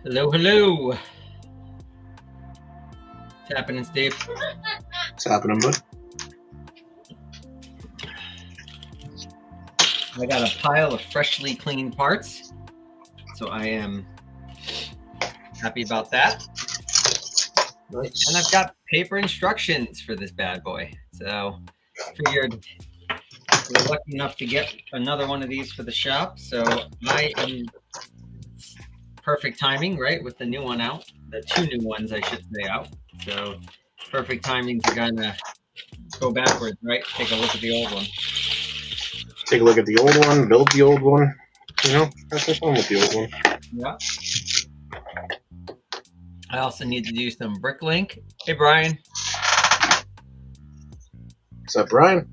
Hello, hello. What's happening, Steve? What's happening, bud? I got a pile of freshly cleaned parts, so I am happy about that. Nice. And I've got paper instructions for this bad boy. So figured we're lucky enough to get another one of these for the shop. So I am perfect timing, right? With the new one out, the two new ones, I should say, out. So perfect timing to kind of go backwards, right? Take a look at the old one. Take a look at the old one, build the old one. You know, have some fun with the old one. Yeah. I also need to do some bricklink. Hey, Brian. What's up, Brian?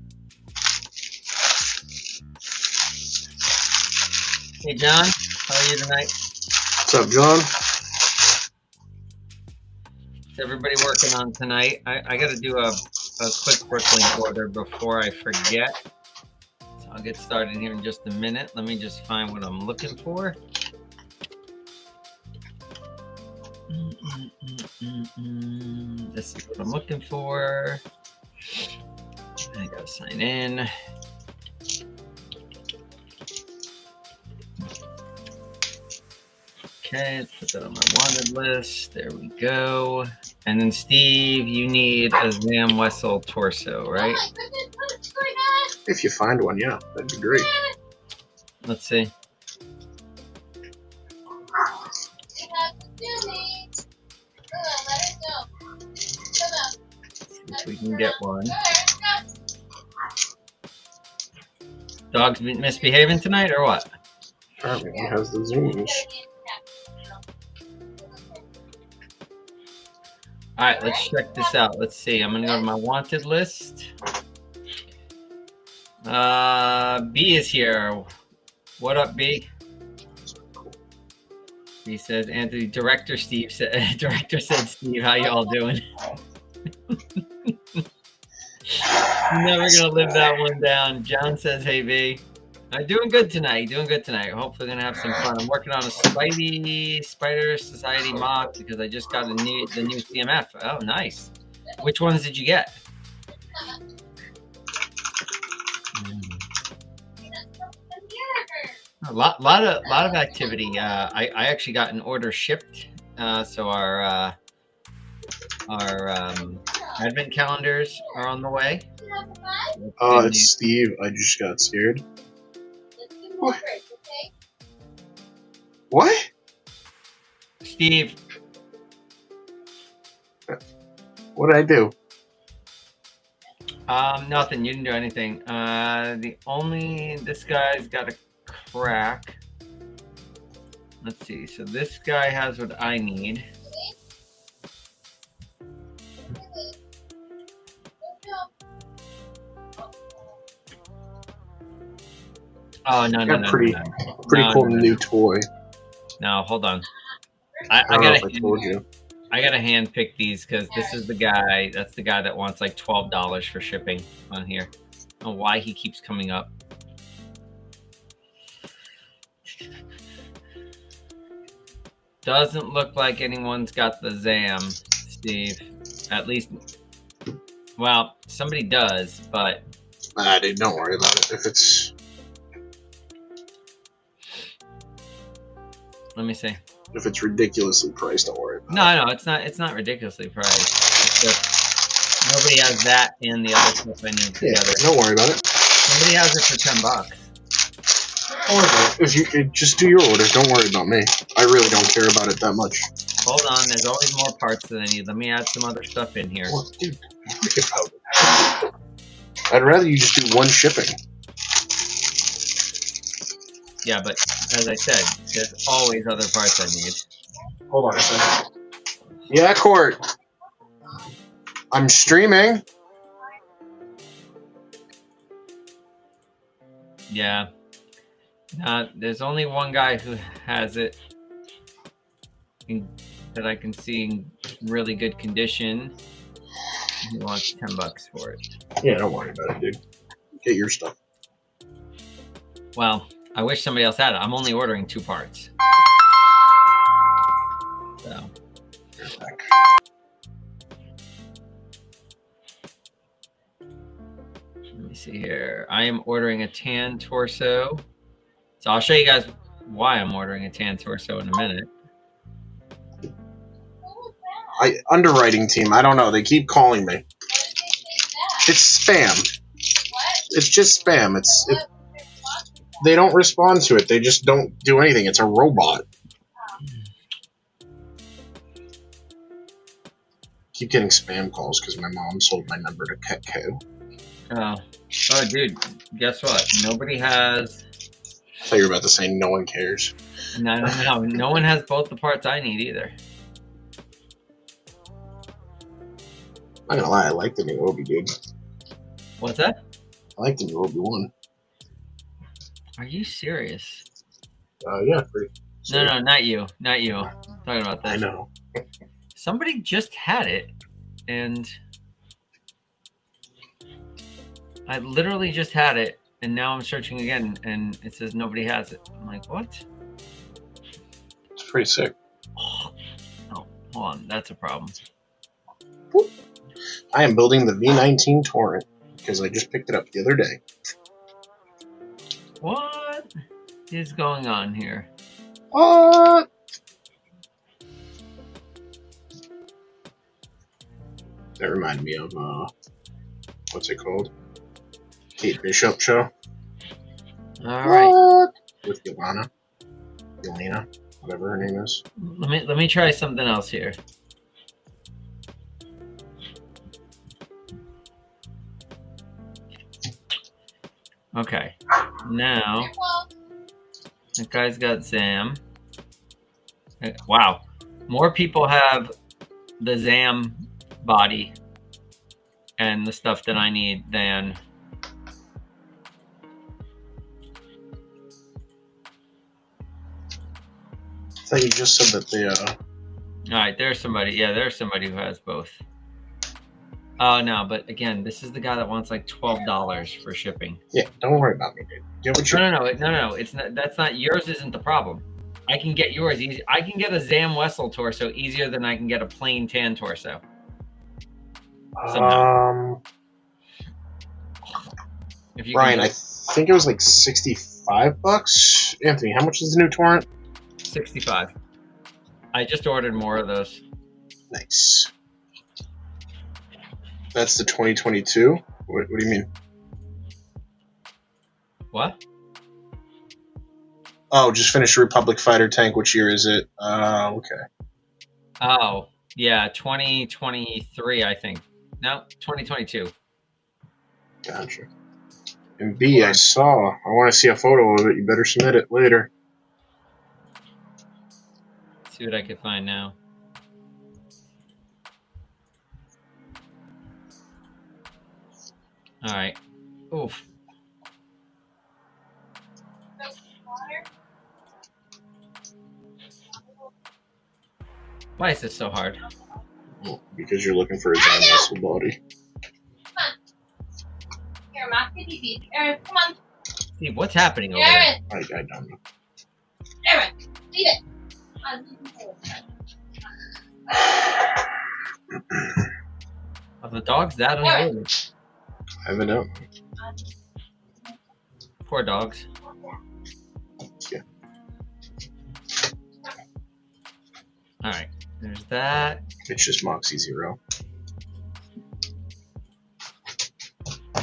Hey, John. How are you tonight? What's up, John? What's everybody working on tonight? I got to do a quick bricklink order before I forget. So I'll get started here in just a minute. Let me just find what I'm looking for. This is what I'm looking for. I gotta sign in. Okay, let's put that on my wanted list. There we go. And then Steve, you need a Zam Wessel torso, right? If you find one, yeah, that'd be great. Let's see. If we can get one. Dog's misbehaving tonight or what? Apparently one has the zoomies. All right, let's check this out. Let's see. I'm going to go to my wanted list. B is here. What up, B? B says, Anthony, Director Steve said, Director said, Steve, how y'all doing? Never going to live that one down. John says, hey, B. I'm doing good tonight. Doing good tonight. Hopefully going to have some fun. I'm working on a Spider Society mock because I just got the new CMF. Oh, nice. Which ones did you get? A lot of activity. I actually got an order shipped. So our advent calendars are on the way. It's Steve. I just got scared. What? What? Steve. What did I do? Nothing. You didn't do anything. This guy's got a crack. Let's see. So this guy has what I need. Oh no! Pretty cool new toy. No, hold on. I gotta hand pick these because this is the guy. That's the guy that wants like $12 for shipping on here. I don't know why he keeps coming up. Doesn't look like anyone's got the Zam, Steve. At least, well, somebody does, but Dude, don't worry about it. If it's, let me see. If it's ridiculously priced, don't worry about it. No, it's not. It's not ridiculously priced. It's just, nobody has that and the other stuff I need together. Yeah, don't worry about it. Somebody has it for $10. Don't worry about it. If you just do your orders, don't worry about me. I really don't care about it that much. Hold on, there's always more parts that I need. Let me add some other stuff in here. Well, dude, worry about it. I'd rather you just do one shipping. Yeah, but as I said, there's always other parts I need. Hold on a second. Yeah, Court. I'm streaming. Yeah. There's only one guy who has it that I can see in really good condition. He wants $10 for it. Yeah, don't worry about it, dude. Get your stuff. Well, I wish somebody else had it. I'm only ordering 2 parts. back. Let me see here. I am ordering a tan torso. So I'll show you guys why I'm ordering a tan torso in a minute. Underwriting team, I don't know. They keep calling me. It's spam. It's just spam. They don't respond to it. They just don't do anything. It's a robot. Keep getting spam calls because my mom sold my number to Petco. Oh, dude, guess what? Nobody has... I thought you were about to say no one cares. No. No one has both the parts I need either. I'm not gonna lie, I like the new Obi, dude. What's that? I like the new Obi-Wan. Are you serious? Yeah, pretty. No, not you. Not you. I'm talking about this. I know. Somebody just had it, and I literally just had it, and now I'm searching again, and it says nobody has it. I'm like, what? It's pretty sick. Oh, hold on. That's a problem. I am building the V19 Torrent because I just picked it up the other day. What is going on here? What? That reminded me of, what's it called? Kate Bishop show. All right. What? With Yelena, whatever her name is. Let me try something else here. Okay. Now that guy's got Zam. Wow. More people have the Zam body and the stuff that I need than I thought you just said that they, all right, there's somebody. Yeah, there's somebody who has both. Oh no, but again, this is the guy that wants like $12 for shipping. Yeah, don't worry about me, dude. Get what you... No. It's not. That's not yours. Isn't the problem? I can get yours easy. I can get a Zam Wessel torso easier than I can get a plain tan torso. Somehow. If you Brian, I think it was like $65. Anthony, how much is the new Torrent? 65. I just ordered more of those. Nice. That's the 2022? What do you mean? What? Oh, just finished Republic Fighter Tank. Which year is it? Okay. Oh, yeah, 2023, I think. No, 2022. Gotcha. And B, I saw. I want to see a photo of it. You better submit it later. Let's see what I can find now. All right. Oof. Why is this so hard? Well, because you're looking for a Zam Wessel body. Here, Mac, Aaron, come on. Steve, what's happening over Aaron, I don't know. Aaron, leave it. Are the dogs that unruly? I haven't know. Poor dogs. Yeah. All right. There's that. It's just Moxie Zero.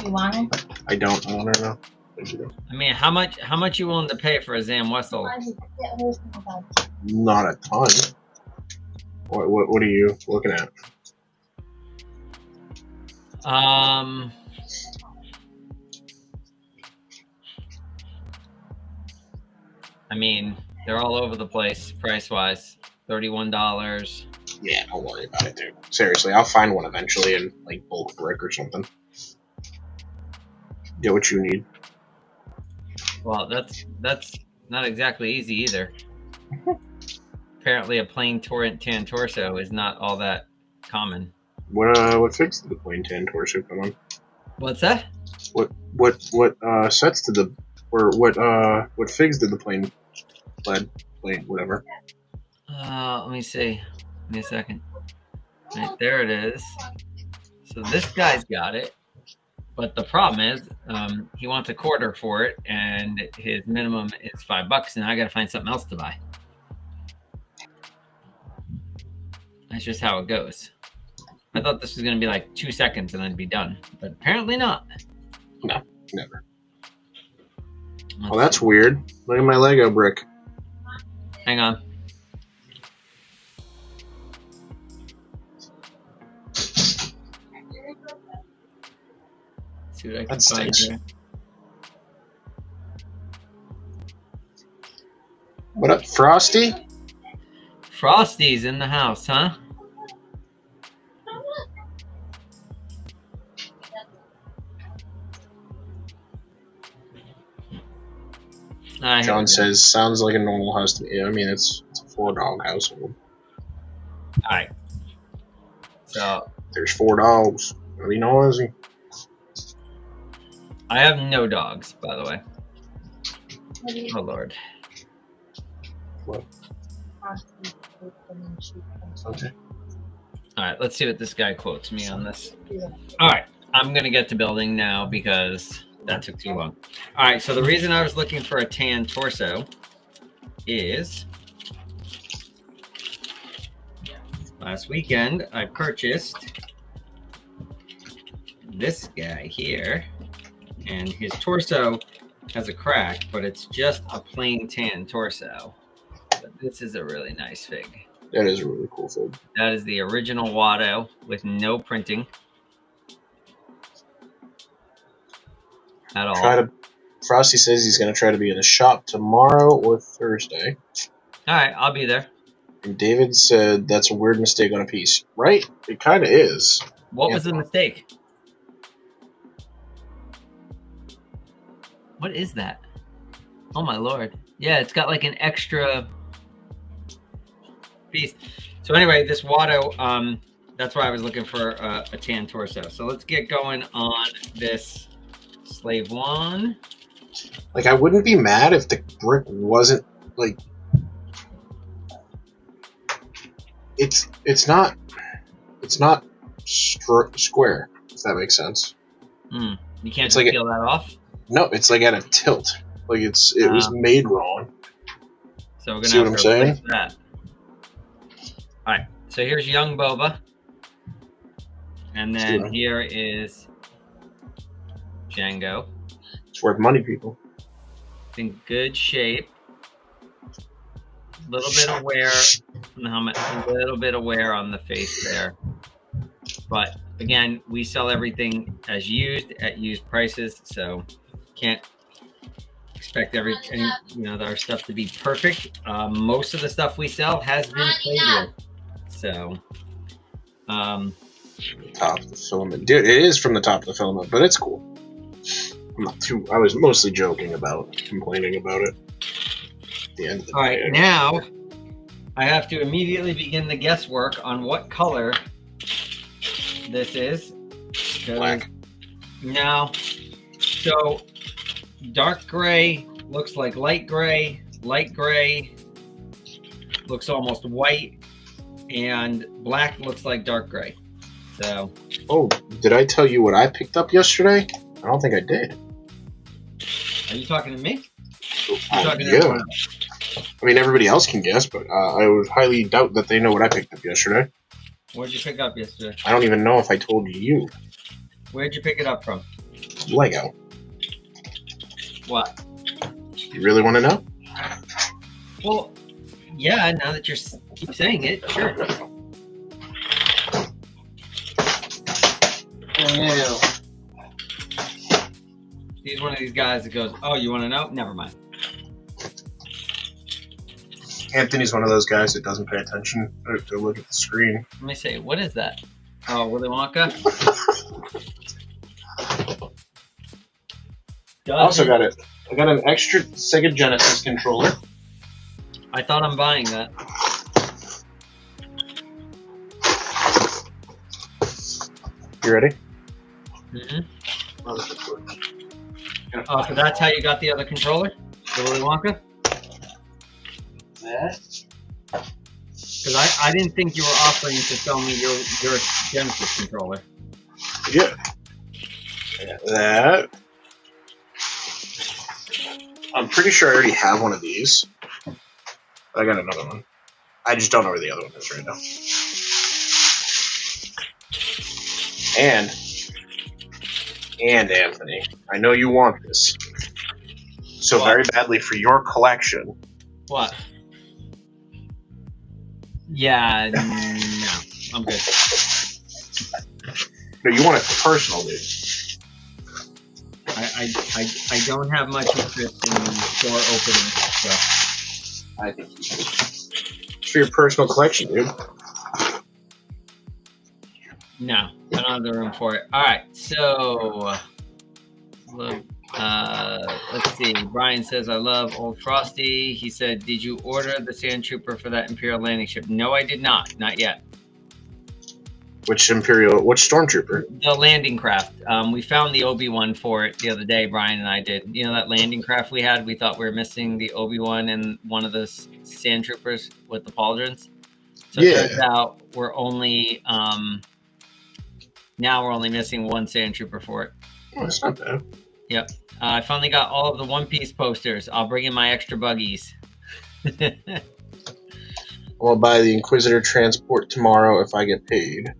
You want it? I don't want to know. Thank you. I mean, how much you willing to pay for a Zam Wessel? Not a ton. What are you looking at? I mean, they're all over the place price-wise. $31. Yeah, don't worry about it, dude. Seriously, I'll find one eventually in like bulk brick or something. Get what you need. Well, that's not exactly easy either. Apparently, a plain tan torso is not all that common. What fix did the plain tan torso come on? What's that? What sets did the or what figs did the plain whatever? Let me see. Give me a second. Right, there it is. So this guy's got it. But the problem is, he wants a quarter for it, and his minimum is $5, and I got to find something else to buy. That's just how it goes. I thought this was going to be like 2 seconds and then be done, but apparently not. No, never. Well, that's weird. Look at my Lego brick. Hang on. See what I can find here. What up, Frosty? Frosty's in the house, huh? John says, sounds like a normal house to me. I mean, it's a 4-dog household. All right. So there's 4 dogs. Really noisy. I have no dogs, by the way. Oh Lord. What? Okay. All right, let's see what this guy quotes me on this. All right, I'm gonna get to building now because that took too long. All right, so the reason I was looking for a tan torso is last weekend I purchased this guy here, and his torso has a crack, but it's just a plain tan torso. But this is a really nice fig. That is a really cool fig. That is the original Watto with no printing at all. Frosty says he's going to try to be in the shop tomorrow or Thursday. All right, I'll be there. And David said that's a weird mistake on a piece. Right? It kind of is. What was the mistake? What is that? Oh my Lord. Yeah, it's got like an extra piece. So anyway, this Watto, that's why I was looking for a tan torso. So let's get going on this Slave One. Like, I wouldn't be mad if the brick wasn't like it's not square, if that makes sense. You can't just like peel that off? No, it's like at a tilt. Like it was made wrong. So we're gonna see what I'm saying? That. All right. So here's young Boba, and then here is Jango. It's worth money, people. It's in good shape. A little bit of wear on the helmet, a little bit of wear on the face there. But again, we sell everything as used at used prices, so can't expect our stuff to be perfect. Most of the stuff we sell has been played with. So top of the filament. Dude, it is from the top of the filament, but it's cool. I was mostly joking about complaining about it. At the end of the day. All right, now I have to immediately begin the guesswork on what color this is. Black. No. So dark gray looks like light gray looks almost white, and black looks like dark gray. So. Oh, did I tell you what I picked up yesterday? I don't think I did. Are you talking to me? Yeah. I mean, everybody else can guess, but I would highly doubt that they know what I picked up yesterday. What did you pick up yesterday? I don't even know if I told you. Where'd you pick it up from? Lego. What? You really want to know? Well, yeah, now that you keep saying it, sure. Oh, He's one of these guys that goes, oh, you want to know? Never mind. Anthony's one of those guys that doesn't pay attention to look at the screen. Let me see. What is that? Oh, Willy Wonka? I also got it. I got an extra Sega Genesis controller. I thought I'm buying that. You ready? Mm-hmm. Oh, so that's how you got the other controller? The Willy Wonka? That. Because I didn't think you were offering to sell me your Genesis controller. Yeah. That. I'm pretty sure I already have one of these. I got another one. I just don't know where the other one is right now. And Anthony, I know you want this so very badly for your collection. What? Yeah, no, I'm good. No, you want it for personal, dude. I don't have much interest in store opening stuff. I think you should. It's for your personal collection, dude. No, I don't have the room for it. All right, so let's see. Brian says, I love Old Frosty. He said, did you order the Sand Trooper for that Imperial landing ship? No, I did not. Not yet. Which Stormtrooper? The landing craft. We found the Obi-Wan for it the other day, Brian and I did. You know that landing craft we had? We thought we were missing the Obi-Wan and one of the Sand Troopers with the pauldrons. So it turns out we're only... now we're only missing one Sand Trooper for it. Oh, that's not bad. Yep. I finally got all of the One Piece posters. I'll bring in my extra buggies. I'll buy the Inquisitor transport tomorrow if I get paid.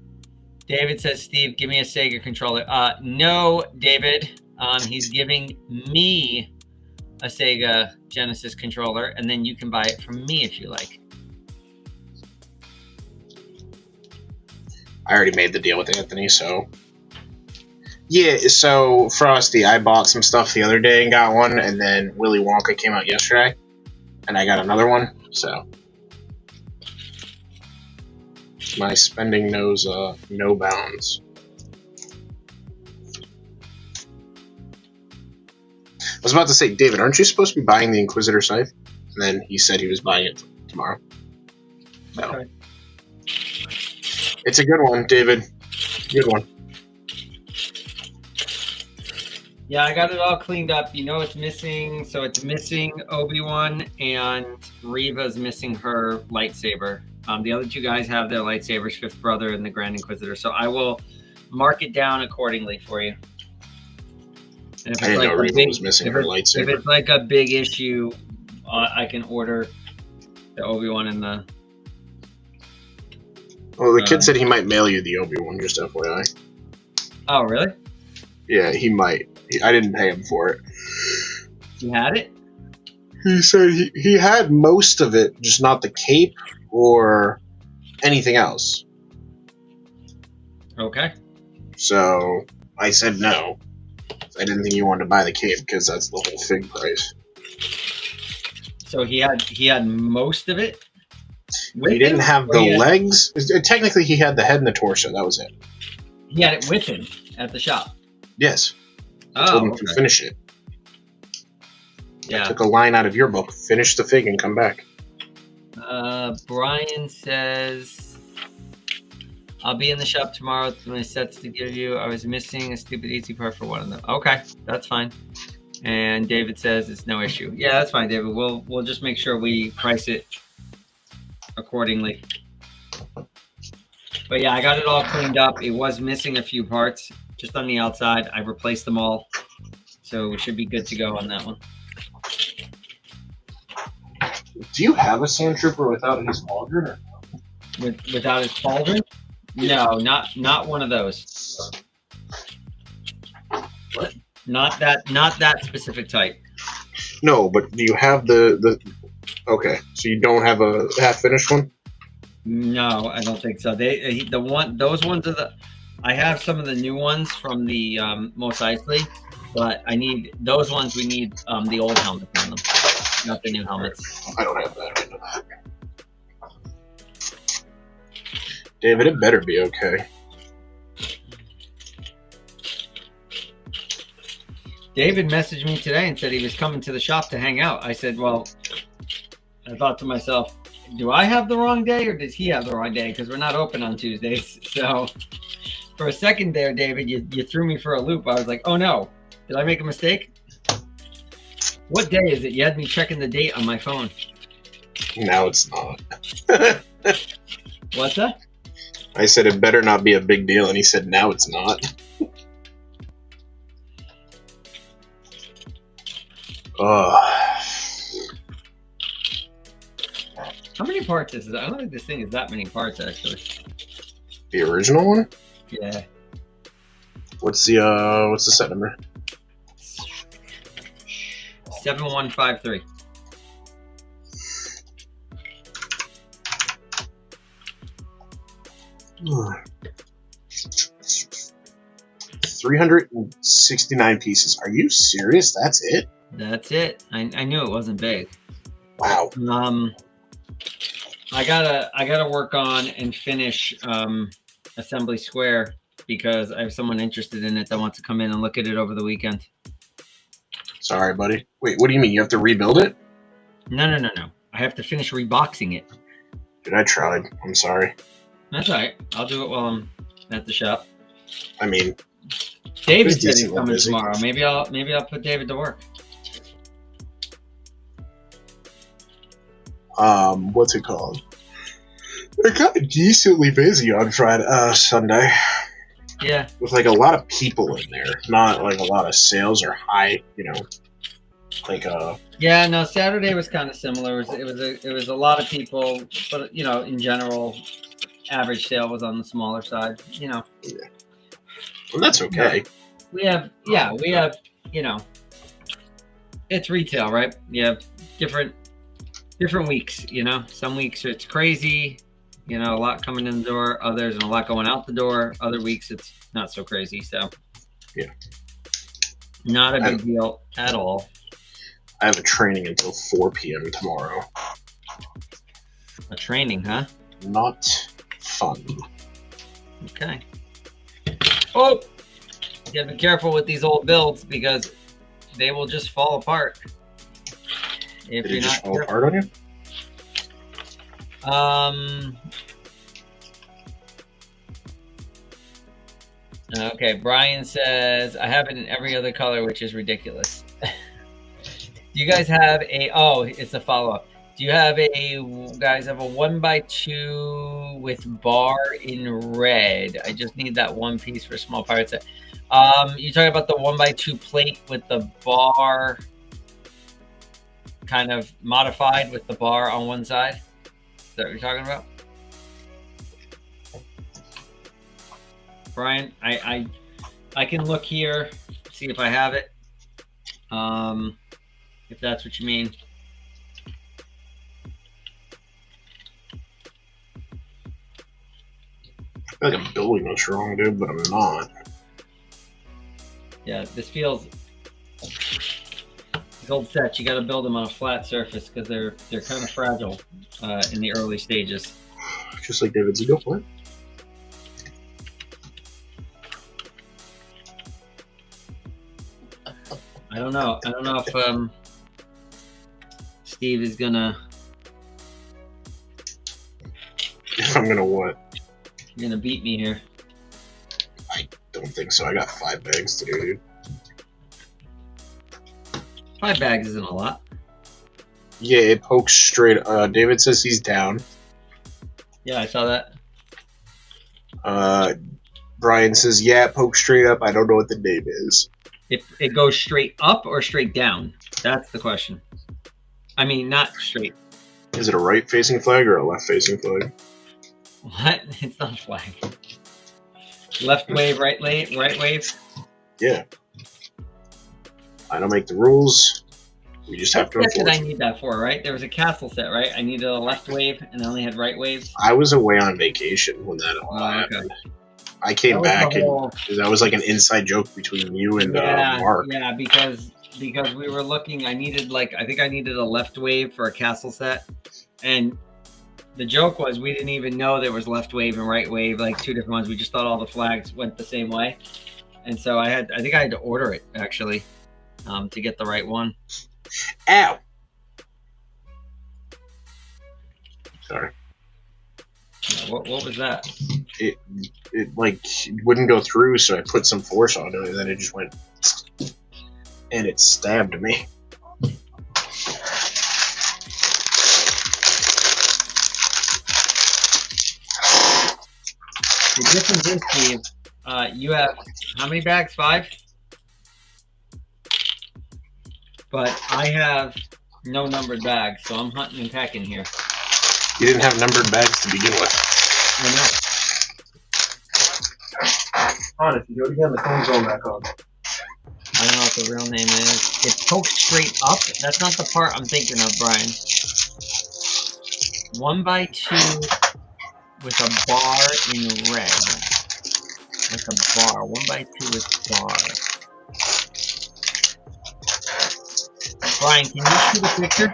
David says, Steve, give me a Sega controller. No, David. He's giving me a Sega Genesis controller, and then you can buy it from me if you like. I already made the deal with Anthony, so... Yeah, so, Frosty, I bought some stuff the other day and got one, and then Willy Wonka came out yesterday, and I got another one, so... My spending knows no bounds. I was about to say, David, aren't you supposed to be buying the Inquisitor scythe? And then he said he was buying it tomorrow. So. Okay. It's a good one, David. Good one. Yeah, I got it all cleaned up. You know it's missing. So it's missing Obi-Wan, and Reva's missing her lightsaber. The other two guys have their lightsabers, Fifth Brother and the Grand Inquisitor. So I will mark it down accordingly for you. And if I didn't know Reva was missing her lightsaber. If it's like a big issue, I can order the Obi-Wan and the... Well, the kid said he might mail you the Obi-Wan, just FYI. Oh, really? Yeah, he might. I didn't pay him for it. You had it? He said he had most of it, just not the cape or anything else. Okay. So I said no. I didn't think you wanted to buy the cape because that's the whole fig price. So he had most of it? He didn't have the legs. Technically, he had the head and the torso. That was it. He had it with him at the shop? Yes. I told him to finish it. Yeah. I took a line out of your book. Finish the fig and come back. Brian says, I'll be in the shop tomorrow with my sets to give you. I was missing a stupid easy part for one of them. Okay, that's fine. And David says it's no issue. Yeah, that's fine, David. We'll just make sure we price it accordingly. But yeah, I got it all cleaned up. It was missing a few parts just on the outside. I replaced them all. So we should be good to go on that one. Do you have a Sand Trooper without his pauldron? Or no? Without his pauldron? No, not one of those. What? Not that specific type. No, but do you have the? Okay, so you don't have a half-finished one? No, I don't think so. Those ones are the. I have some of the new ones from the Mos Eisley, but I need those ones. We need the old helmets on them, not the new helmets. I don't have that right now. David, it better be okay. David messaged me today and said he was coming to the shop to hang out. I said, well, I thought to myself, do I have the wrong day or does he have the wrong day? Because we're not open on Tuesdays. So for a second there, David, you threw me for a loop. I was like, oh no, did I make a mistake? What day is it? You had me checking the date on my phone. Now it's not. What's that? I said it better not be a big deal, and he said now it's not. How many parts is it? I don't think this thing is that many parts, actually. The original one? Yeah. What's the set number? 7153. Hmm. 369 pieces. Are you serious? That's it? That's it. I knew it wasn't big. Wow. I gotta work on and finish Assembly Square because I have someone interested in it that wants to come in and look at it over the weekend. Sorry, buddy. Wait, what do you mean? You have to rebuild it? No. I have to finish reboxing it. Dude, I tried. I'm sorry. That's all right. I'll do it while I'm at the shop. I mean, David it's said he's decently coming busy. tomorrow. Maybe I'll put David to work. What's it called? It got decently busy on Sunday. Yeah. With like a lot of people in there, not like a lot of sales or high, Yeah, no, Saturday was kind of similar. It was a lot of people, but in general, average sale was on the smaller side. Well, that's okay. We have, it's retail, right? You have different weeks. Some weeks it's crazy, a lot coming in the door. Others and a lot going out the door. Other weeks it's not so crazy. So yeah, not a big deal at all. I have a training until 4 p.m. tomorrow. A training, huh? Not fun. Okay. Oh, you gotta be careful with these old builds because they will just fall apart. If Did you're it just not fall apart on you? Okay, Brian says, I have it in every other color, which is ridiculous. Do you guys have it's a follow-up. Do you have a 1x2 with bar in red? I just need that one piece for a small pirate set. You're talking about the 1x2 plate with the bar kind of modified with the bar on one side? Is that what you're talking about? Brian, I can look here, see if I have it. If that's what you mean. I feel like I'm building this wrong, dude, but I'm not. Yeah, this feels. These old sets, you got to build them on a flat surface because they're kind of fragile in the early stages. Just like David's ego. What? I don't know if Steve is gonna. I'm gonna what? You're gonna beat me here. I don't think so. I got 5 bags to do, dude. 5 bags isn't a lot. Yeah, it pokes straight. David says he's down. Yeah, I saw that. Brian says, yeah, it pokes straight up. I don't know what the name is. It goes straight up or straight down? That's the question. I mean, not straight. Is it a right-facing flag or a left-facing flag? What? It's not a flag. Left wave, right wave? Yeah. I don't make the rules. We just have to That's what enforce I need that for, right? There was a castle set, right? I needed a left wave and I only had right waves. I was away on vacation when that all happened. Okay. I came back and that was like an inside joke between you and Mark. Yeah, because we were looking. I think I needed a left wave for a castle set, and the joke was we didn't even know there was left wave and right wave, like 2 different ones. We just thought all the flags went the same way, and so I think I had to order it actually to get the right one. Ow! Sorry. What was that? It like wouldn't go through, so I put some force on it, and then it just went, and it stabbed me. difference is, Steve, you have how many bags? 5? But I have no numbered bags, so I'm hunting and packing here. You didn't have numbered bags to begin with. I know. Honest, you do it again, the phone's going back on. I don't know what the real name is. It's poked straight up. That's not the part I'm thinking of, Brian. 1x2 with a bar in red. Like a bar. 1x2 with bar. Brian, can you shoot a picture?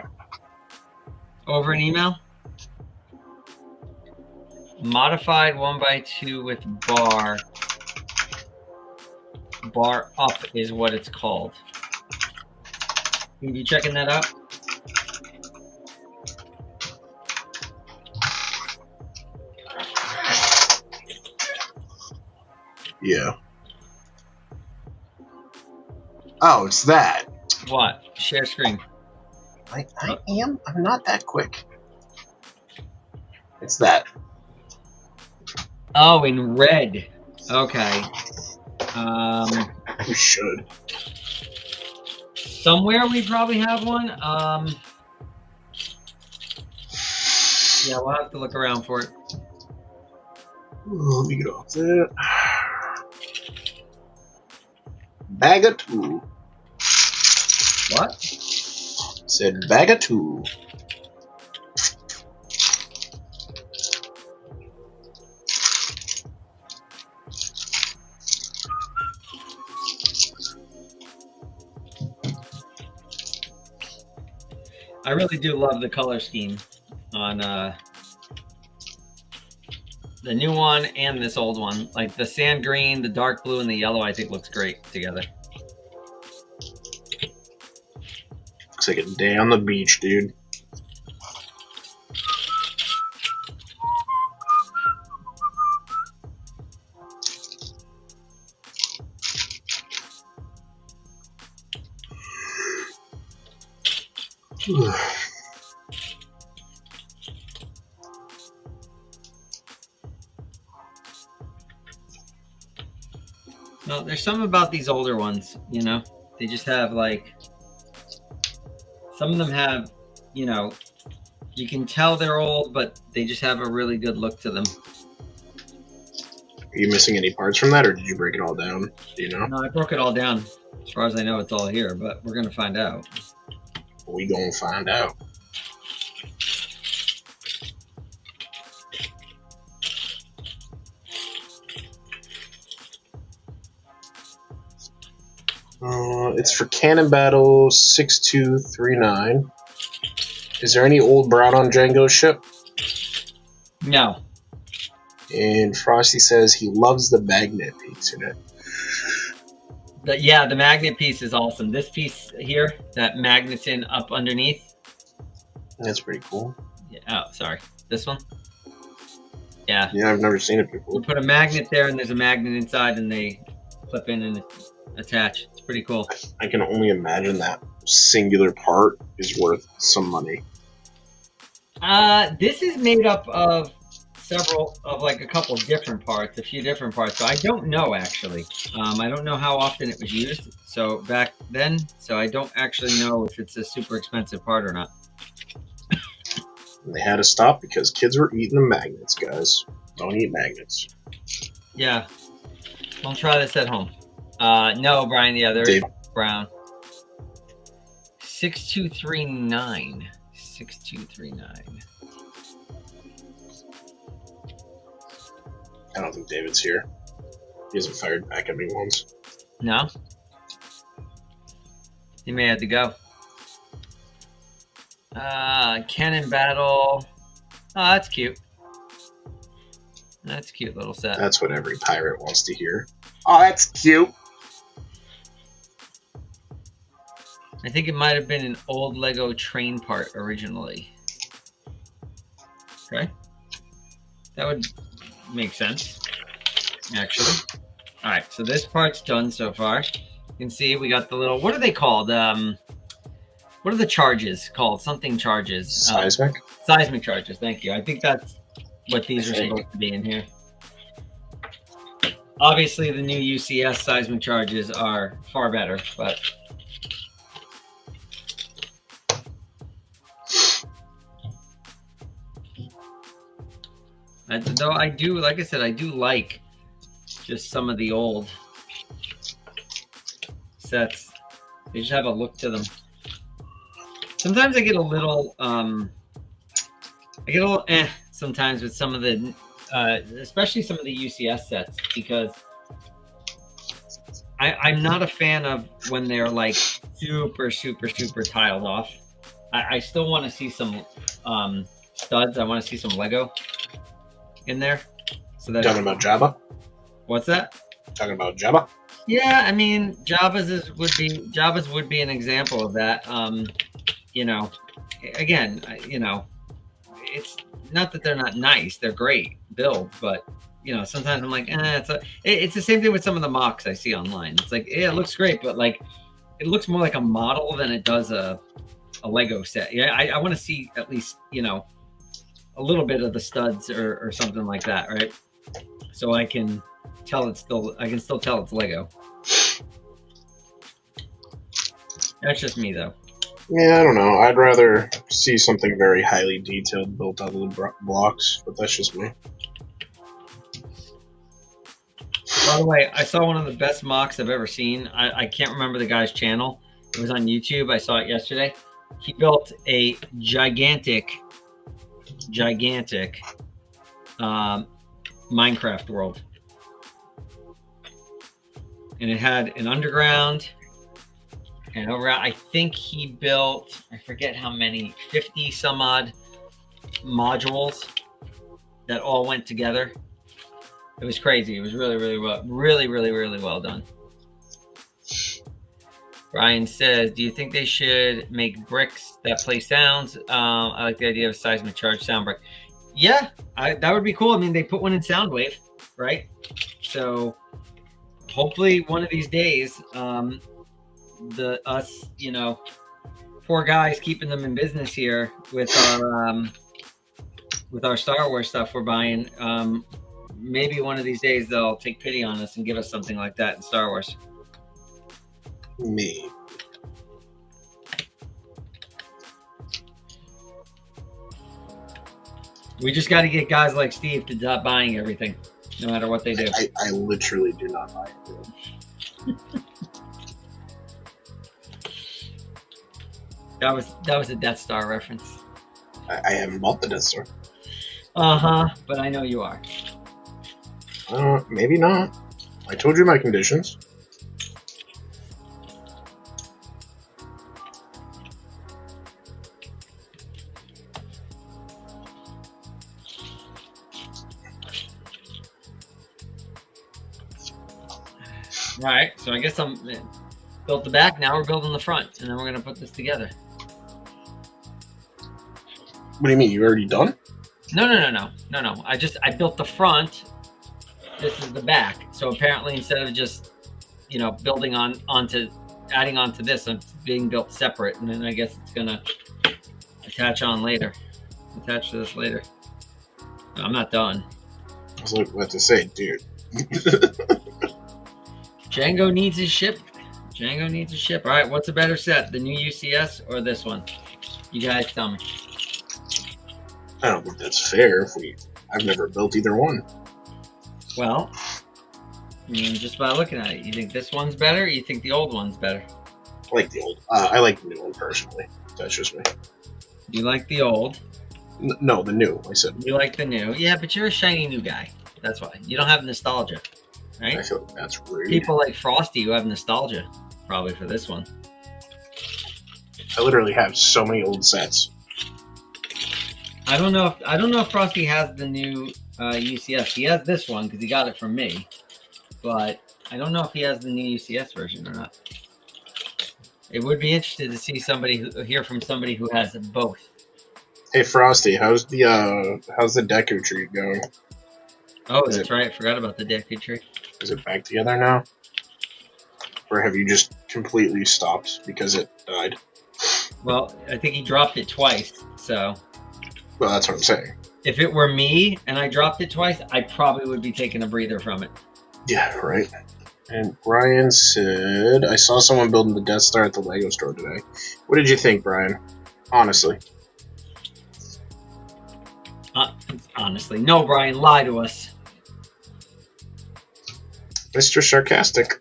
Over an email? Modified 1x2 with bar. Bar up is what it's called. Can you checking that out? Yeah. Oh, it's that. What? Share screen. I am? I'm not that quick. It's that. Oh, in red. Okay. You should. Somewhere we probably have one. Yeah, we'll have to look around for it. Ooh, let me get off that. Bag of 2. What? Said bag of 2. I really do love the color scheme on the new one and this old one. Like the sand green, the dark blue, and the yellow, I think looks great together. Looks like a day on the beach, dude. No, there's something about these older ones, you know? They just have like, some of them have, you know, you can tell they're old, but they just have a really good look to them. Are you missing any parts from that, or did you break it all down? Do you know? No, I broke it all down. As far as I know, it's all here, but we're going to find out. We gonna find out. It's for Cannon Battle 6239. Is there any old brown on Jango's ship? No. And Frosty says he loves the magnet piece in it. Yeah, the magnet piece is awesome. This piece here, that magnet's in up underneath. That's pretty cool. Yeah, oh, sorry. This one? Yeah. Yeah, I've never seen it before. You put a magnet there, and there's a magnet inside, and they clip in and attach. It's pretty cool. I can only imagine that singular part is worth some money. This is made up of a couple different parts, a few different parts. So I don't know, actually. I don't know how often it was used. So back then, so I don't actually know if it's a super expensive part or not. And they had to stop because kids were eating the magnets, guys. Don't eat magnets. Yeah. Don't try this at home. No, Brian. Yeah, there is brown. 6239. 6239. I don't think David's here. He hasn't fired back at me once. No? He may have to go. Cannon Battle. Oh, that's cute. That's a cute little set. That's what every pirate wants to hear. Oh, that's cute. I think it might have been an old Lego train part originally. Okay. That would make sense, actually. All right, so this part's done so far. You can see we got the little, what are they called? What are the charges called? Something charges. Seismic? Seismic charges, thank you. I think that's what these are supposed to be in here. Obviously, the new UCS seismic charges are far better, but though I do, like I said, I do like just some of the old sets. They just have a look to them. Sometimes I get a little sometimes with some of the especially some of the UCS sets, because I'm not a fan of when they're like super tiled off. I still want to see some studs. I want to see some Lego in there. So that Talking about Jabba? What's that? Talking about Jabba? Yeah, I mean, Jabba's would be an example of that. You know, again, you know, it's not that they're not nice; they're great build, but you know, sometimes I'm like, it's the same thing with some of the mocks I see online. It's like, yeah, it looks great, but like, it looks more like a model than it does a Lego set. Yeah, I want to see at least, you know, a little bit of the studs or something like that, right? So I can still tell it's Lego. That's just me, though. Yeah, I don't know. I'd rather see something very highly detailed built out of the blocks, but that's just me. By the way, I saw one of the best mocks I've ever seen. I can't remember the guy's channel. It was on YouTube. I saw it yesterday. He built a gigantic Minecraft world. And it had an underground and around, I think he built, I forget how many, 50 some odd modules that all went together. It was crazy. It was really well done. Brian says, do you think they should make bricks that play sounds? I like the idea of a seismic charge sound brick. Yeah, that would be cool. I mean, they put one in Soundwave, right? So hopefully one of these days, us, you know, poor guys keeping them in business here with our Star Wars stuff we're buying. Maybe one of these days they'll take pity on us and give us something like that in Star Wars. Me. We just got to get guys like Steve to stop buying everything, no matter what they do. I literally do not buy it. That was a Death Star reference. I haven't bought the Death Star. But I know you are. Maybe not. I told you my conditions. All right, so I guess I'm built the back. Now we're building the front, and then we're gonna put this together. What do you mean? You already done? No. I built the front. This is the back. So apparently, instead of just, you know, building adding onto this, it's being built separate, and then I guess it's gonna attach to this later. No, I'm not done. I was about to say, dude. Jango needs his ship. All right, what's a better set, the new UCS or this one? You guys tell me. I don't think that's fair. I've never built either one. Well, I mean, just by looking at it, you think this one's better? Or you think the old one's better? I like the old. I like the new one personally. That's just me. You like the old? No, the new. I said. You like the new? Yeah, but you're a shiny new guy. That's why you don't have nostalgia, right? I feel like that's rude. People like Frosty who have nostalgia, probably for this one. I literally have so many old sets. I don't know if Frosty has the new UCS. He has this one because he got it from me, but I don't know if he has the new UCS version or not. It would be interesting to see hear from somebody who has both. Hey Frosty, how's the Deku tree going? Oh, that's right. I forgot about the Deku tree. Is it back together now? Or have you just completely stopped because it died? Well, I think he dropped it twice, so... Well, that's what I'm saying. If it were me and I dropped it twice, I probably would be taking a breather from it. Yeah, right. And Brian said, I saw someone building the Death Star at the Lego store today. What did you think, Brian? Honestly. Honestly, no, Brian, lie to us. Mr. Sarcastic.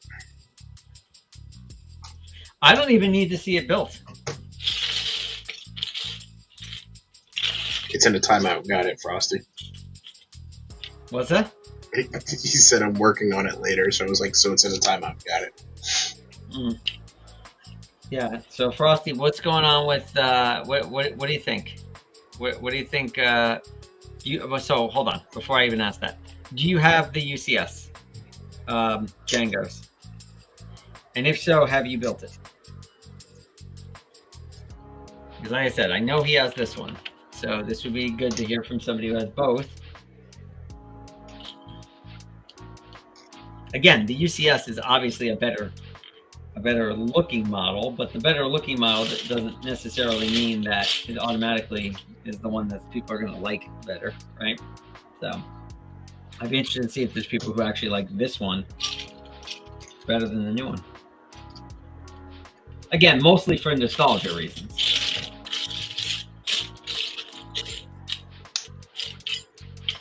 I don't even need to see it built. It's in a timeout. Got it, Frosty. What's that? He said I'm working on it later, so I was like, so it's in a timeout. Got it. Mm. Yeah. So Frosty, what's going on with what do you think? What do you think? So hold on. Before I even ask that, do you have the UCS Jangos? And if so, have you built it? Because like I said, I know he has this one, so this would be good to hear from somebody who has both. Again, the UCS is obviously a better looking model, but the better looking model doesn't necessarily mean that it automatically is the one that people are going to like better, right? So I'd be interested to see if there's people who actually like this one better than the new one. Again, mostly for nostalgia reasons.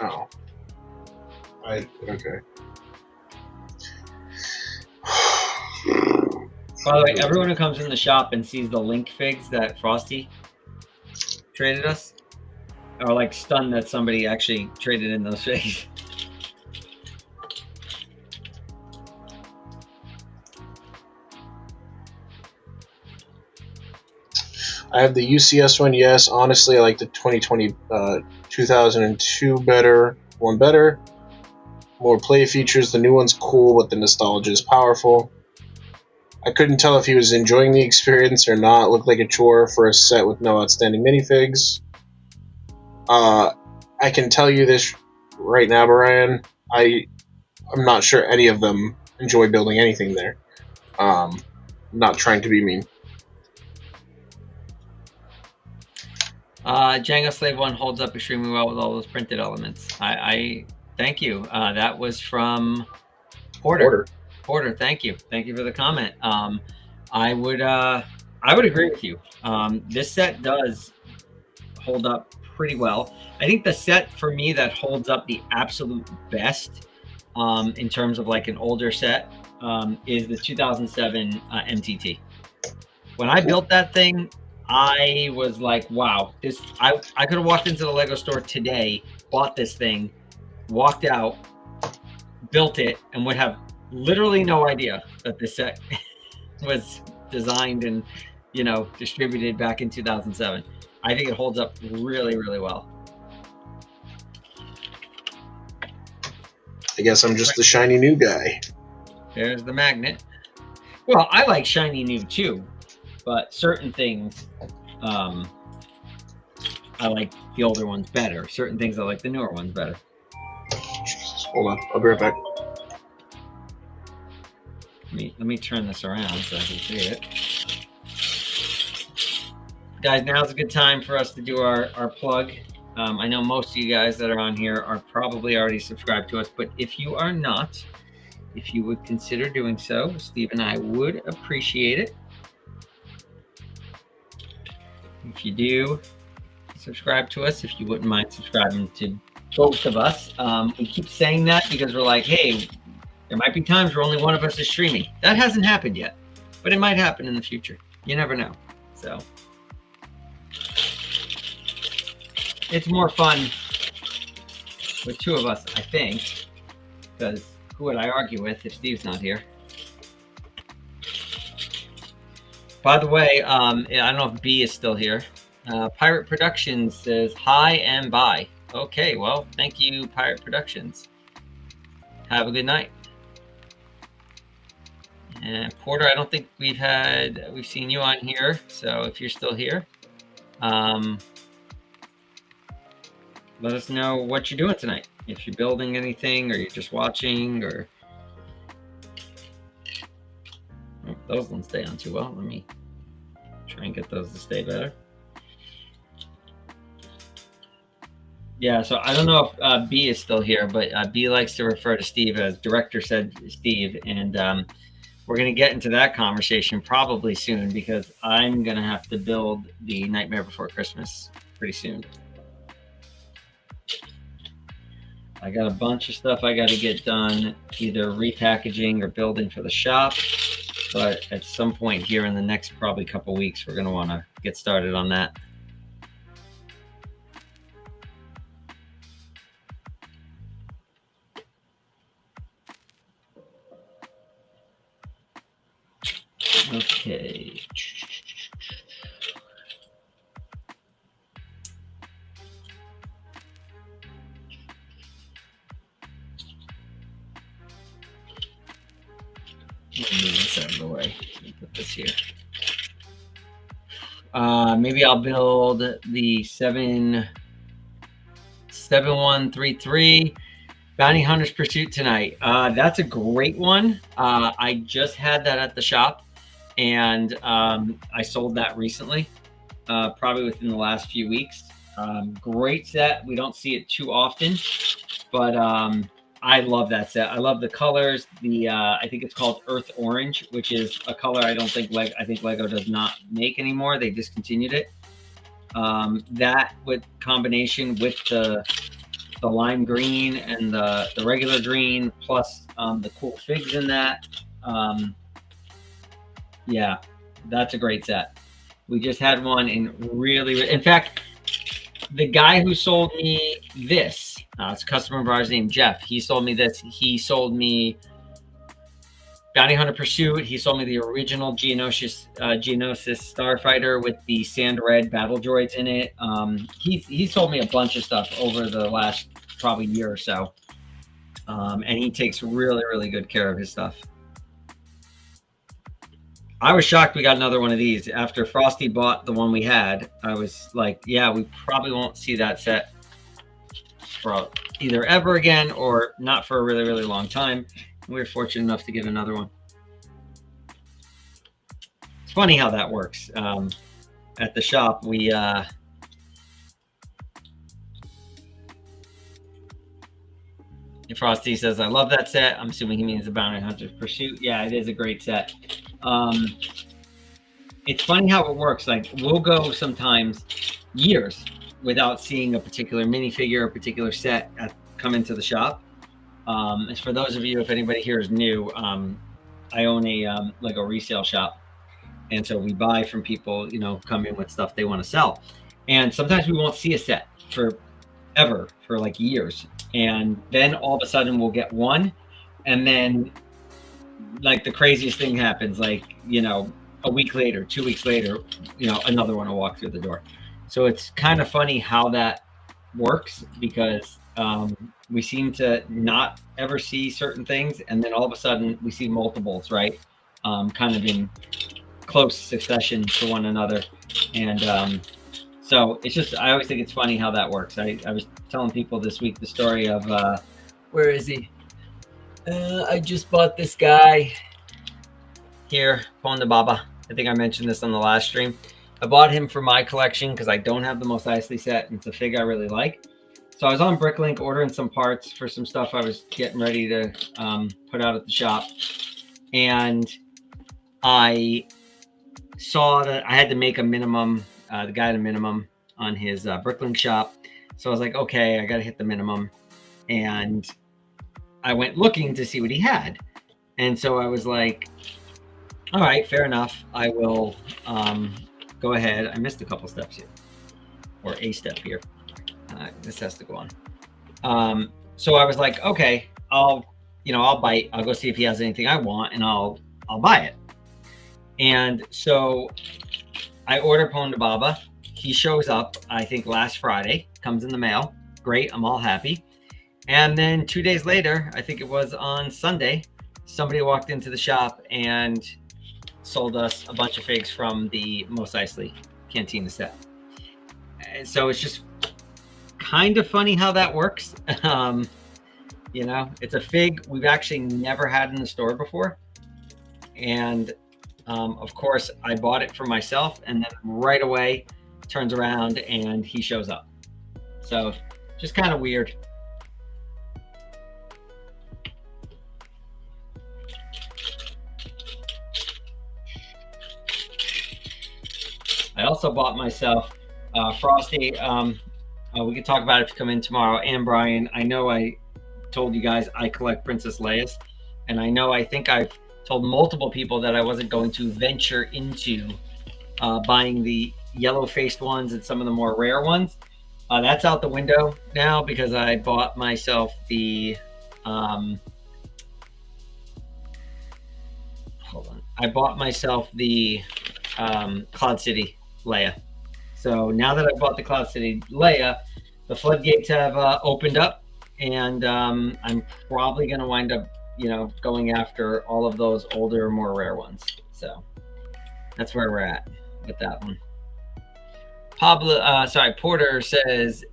Oh. Okay. By the way, everyone who comes in the shop and sees the Link figs that Frosty traded us are like stunned that somebody actually traded in those figs. I have the UCS one, yes. Honestly, I like the 2002 better. More play features. The new one's cool, but the nostalgia is powerful. I couldn't tell if he was enjoying the experience or not. It looked like a chore for a set with no outstanding minifigs. I can tell you this right now, Brian. I'm not sure any of them enjoy building anything there. I'm not trying to be mean. Django Slave 1 holds up extremely well with all those printed elements. I thank you. That was from Porter. Porter, thank you. Thank you for the comment. I would agree with you. This set does hold up pretty well. I think the set for me that holds up the absolute best in terms of like an older set is the 2007 MTT. When I built that thing, I was like, wow, this I could have walked into the Lego store today, bought this thing, walked out, built it, and would have literally no idea that this set was designed and, you know, distributed back in 2007. I think it holds up really, really well. I guess I'm just the shiny new guy. There's the magnet. Well, I like shiny new too, but certain things, I like the older ones better. Certain things I like the newer ones better. Jesus, hold on, I'll be right back. Let me turn this around so I can see it. Guys, now's a good time for us to do our plug. I know most of you guys that are on here are probably already subscribed to us, but if you are not, if you would consider doing so, Steve and I would appreciate it. If you do subscribe to us, if you wouldn't mind subscribing to both of us. We keep saying that because we're like, hey, there might be times where only one of us is streaming. That hasn't happened yet, but it might happen in the future. You never know. So it's more fun with two of us, I think, because who would I argue with if Steve's not here? By the way, I don't know if B is still here. Pirate Productions says hi and bye. Okay, well, thank you, Pirate Productions. Have a good night. And Porter, I don't think we've seen you on here. So if you're still here, let us know what you're doing tonight. If you're building anything, or you're just watching, or oh, those don't stay on too well. Let me try and get those to stay better. Yeah, so I don't know if B is still here, but B likes to refer to Steve as director said Steve, and we're going to get into that conversation probably soon because I'm going to have to build the Nightmare Before Christmas pretty soon. I got a bunch of stuff I got to get done, either repackaging or building for the shop. But at some point here in the next probably couple weeks, we're going to want to get started on that. Okay. Move this out of the way. Put this here. Maybe I'll build the 7133 Bounty Hunter's Pursuit tonight. That's a great one. I just had that at the shop, and I sold that recently, probably within the last few weeks. Great set. We don't see it too often, but I love that set. I love the colors. I think it's called Earth Orange, which is a color I don't think I think Lego does not make anymore. They discontinued it. That with combination with the lime green and the regular green, plus the cool figs in that. Yeah, that's a great set. We just had one in fact, the guy who sold me this, it's a customer of ours named Jeff. He sold me this. He sold me Bounty Hunter Pursuit. He sold me the original Geonosis Starfighter with the sand red battle droids in it. He sold me a bunch of stuff over the last probably year or so. And he takes really, really good care of his stuff. I was shocked we got another one of these. After Frosty bought the one we had, I was like, yeah, we probably won't see that set for either ever again or not for a really, really long time. We were fortunate enough to get another one. It's funny how that works. At the shop, we Frosty says, I love that set. I'm assuming he means the Bounty Hunter's Pursuit. Yeah, it is a great set. It's funny how it works. Like, we'll go sometimes years without seeing a particular minifigure or particular set come into the shop. As for those of you, if anybody here is new, I own a Lego resale shop. And so we buy from people, come in with stuff they want to sell. And sometimes we won't see a set for like years. And then all of a sudden we'll get one. And then like the craziest thing happens, like, a week later, 2 weeks later, another one will walk through the door. So it's kind of funny how that works because we seem to not ever see certain things. And then all of a sudden we see multiples, right? Kind of in close succession to one another. And so it's just, I always think it's funny how that works. I was telling people this week the story of, where is he? I just bought this guy here, Ponda Baba. I think I mentioned this on the last stream. I bought him for my collection because I don't have the Mos Eisley set, and it's a fig I really like. So I was on Bricklink ordering some parts for some stuff I was getting ready to put out at the shop. And I saw that I had to make a minimum, the guy had a minimum on his Bricklink shop. So I was like, okay, I got to hit the minimum. And I went looking to see what he had. And so I was like, all right, fair enough. I will go ahead. I missed a couple steps here, or a step here. This has to go on. So I was like, okay, I'll bite. I'll go see if he has anything I want, and I'll buy it. And so I order Ponda Baba. He shows up, I think last Friday, comes in the mail. Great, I'm all happy. And then 2 days later, I think it was on Sunday, somebody walked into the shop and sold us a bunch of figs from the Mos Eisley Cantina set. And so it's just kind of funny how that works. It's a fig we've actually never had in the store before. And of course, I bought it for myself, and then right away turns around and he shows up. So Just kind of weird. I also bought myself Frosty. We can talk about it if you come in tomorrow. And Brian, I know I told you guys I collect Princess Leia's, and I think I've told multiple people that I wasn't going to venture into buying the yellow-faced ones and some of the more rare ones. That's out the window now because I bought myself the Cloud City Leia. So now that I bought the Cloud City Leia, the floodgates have opened up, and I'm probably going to wind up, going after all of those older, more rare ones. So that's where we're at with that one. Porter says,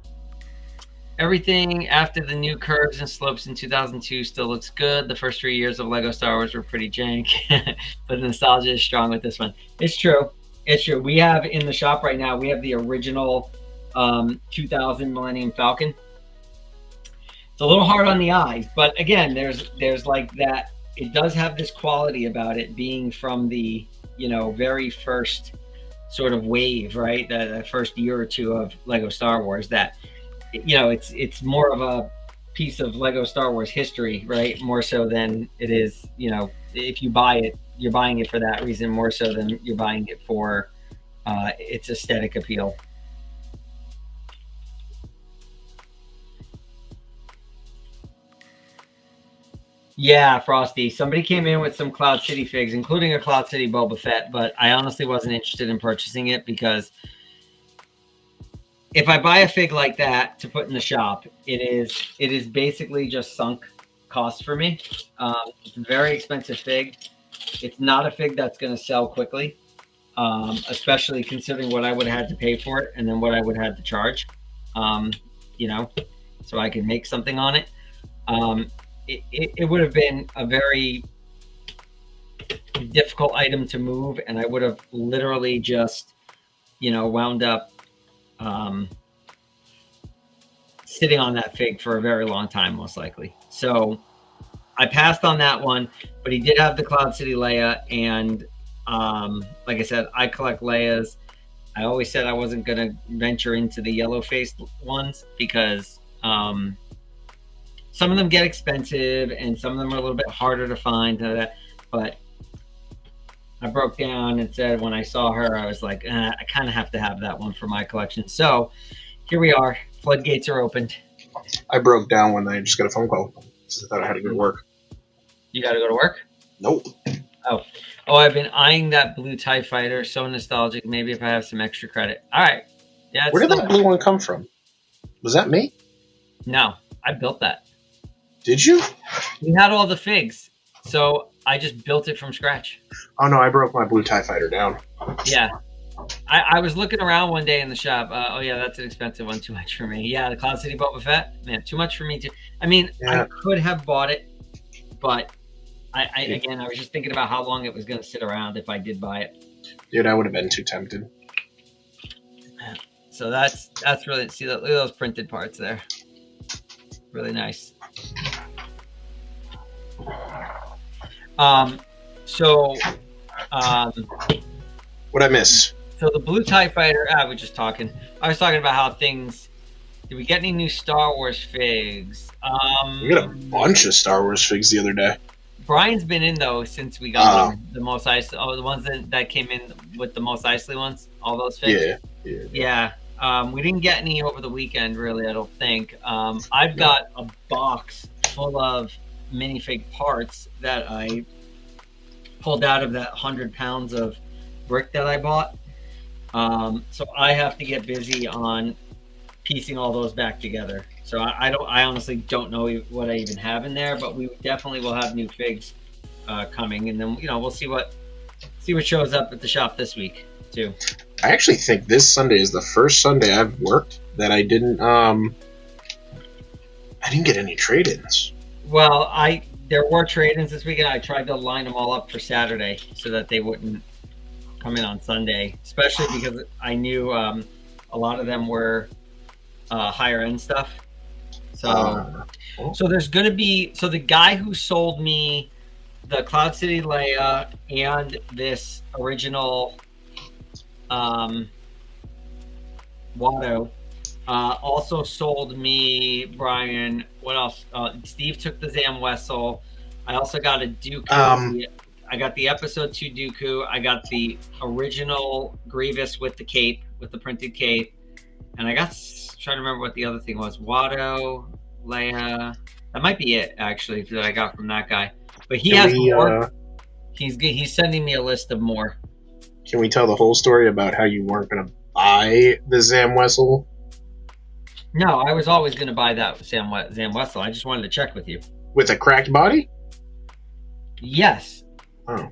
everything after the new curves and slopes in 2002 still looks good. The first 3 years of Lego Star Wars were pretty jank, but the nostalgia is strong with this one. It's true. It's true. We have in the shop right now, we have the original 2000 Millennium Falcon. It's a little hard on the eyes, but again, there's like that. It does have this quality about it being from the, very first sort of wave, right? The first year or two of Lego Star Wars that, it's more of a piece of Lego Star Wars history, right? More so than it is, if you buy it, you're buying it for that reason more so than you're buying it for its aesthetic appeal. Yeah, Frosty. Somebody came in with some Cloud City figs, including a Cloud City Boba Fett, but I honestly wasn't interested in purchasing it because if I buy a fig like that to put in the shop, it is basically just sunk cost for me. It's a very expensive fig. It's not a fig that's going to sell quickly, especially considering what I would have had to pay for it and then what I would have had to charge, so I could make something on it. It would have been a very difficult item to move, and I would have literally just, wound up sitting on that fig for a very long time, most likely. So I passed on that one, but he did have the Cloud City Leia, and like I said, I collect Leias. I always said I wasn't going to venture into the yellow-faced ones because some of them get expensive and some of them are a little bit harder to find. But I broke down and said when I saw her, I was like, I kind of have to have that one for my collection. So here we are. Floodgates are opened. I broke down when I just got a phone call because I thought I had to go to work. You got to go to work? Nope. Oh, I've been eyeing that blue TIE Fighter. So nostalgic. Maybe if I have some extra credit. All right. Yeah. Where did that blue one come from? Was that me? No, I built that. Did you? We had all the figs, so I just built it from scratch. Oh no, I broke my blue TIE Fighter down. Yeah. I was looking around one day in the shop. Oh yeah, that's an expensive one. Too much for me. Yeah, the Cloud City Boba Fett. Man, too much for me too. I mean, yeah. I could have bought it, but I was just thinking about how long it was going to sit around if I did buy it. Dude, I would have been too tempted. So that's really, see, look at those printed parts there. Really nice. What'd I miss? So the blue TIE Fighter, I was just talking. I was talking about how things. Did we get any new Star Wars figs? We got a bunch of Star Wars figs the other day. Brian's been in though since we got them, the most ice. Oh, the ones that came in with the most Isley ones. All those figs. Yeah. We didn't get any over the weekend, really. I don't think. I've got a box full of minifig parts that I pulled out of that 100 pounds of brick that I bought. So I have to get busy on piecing all those back together. So I honestly don't know what I even have in there, but we definitely will have new figs coming, and then we'll see what shows up at the shop this week too. I actually think this Sunday is the first Sunday I've worked that I didn't get any trade-ins. Well, there were trade-ins this weekend. I tried to line them all up for Saturday so that they wouldn't come in on Sunday, especially because I knew a lot of them were higher end stuff. So, so there's going to be, so the guy who sold me the Cloud City Leia and this original Watto also sold me, Brian, what else? Steve took the Zam Wessel. I also got a Dooku. I got the episode 2 Dooku. I got the original Grievous with the cape, with the printed cape. And I got, trying to remember what the other thing was. Watto, Leia. That might be it, actually, that I got from that guy. But he has more. He's sending me a list of more. Can we tell the whole story about how you weren't going to buy the Zam Wessel? No, I was always going to buy that Zam Wessel. I just wanted to check with you. With a cracked body? Yes. Oh.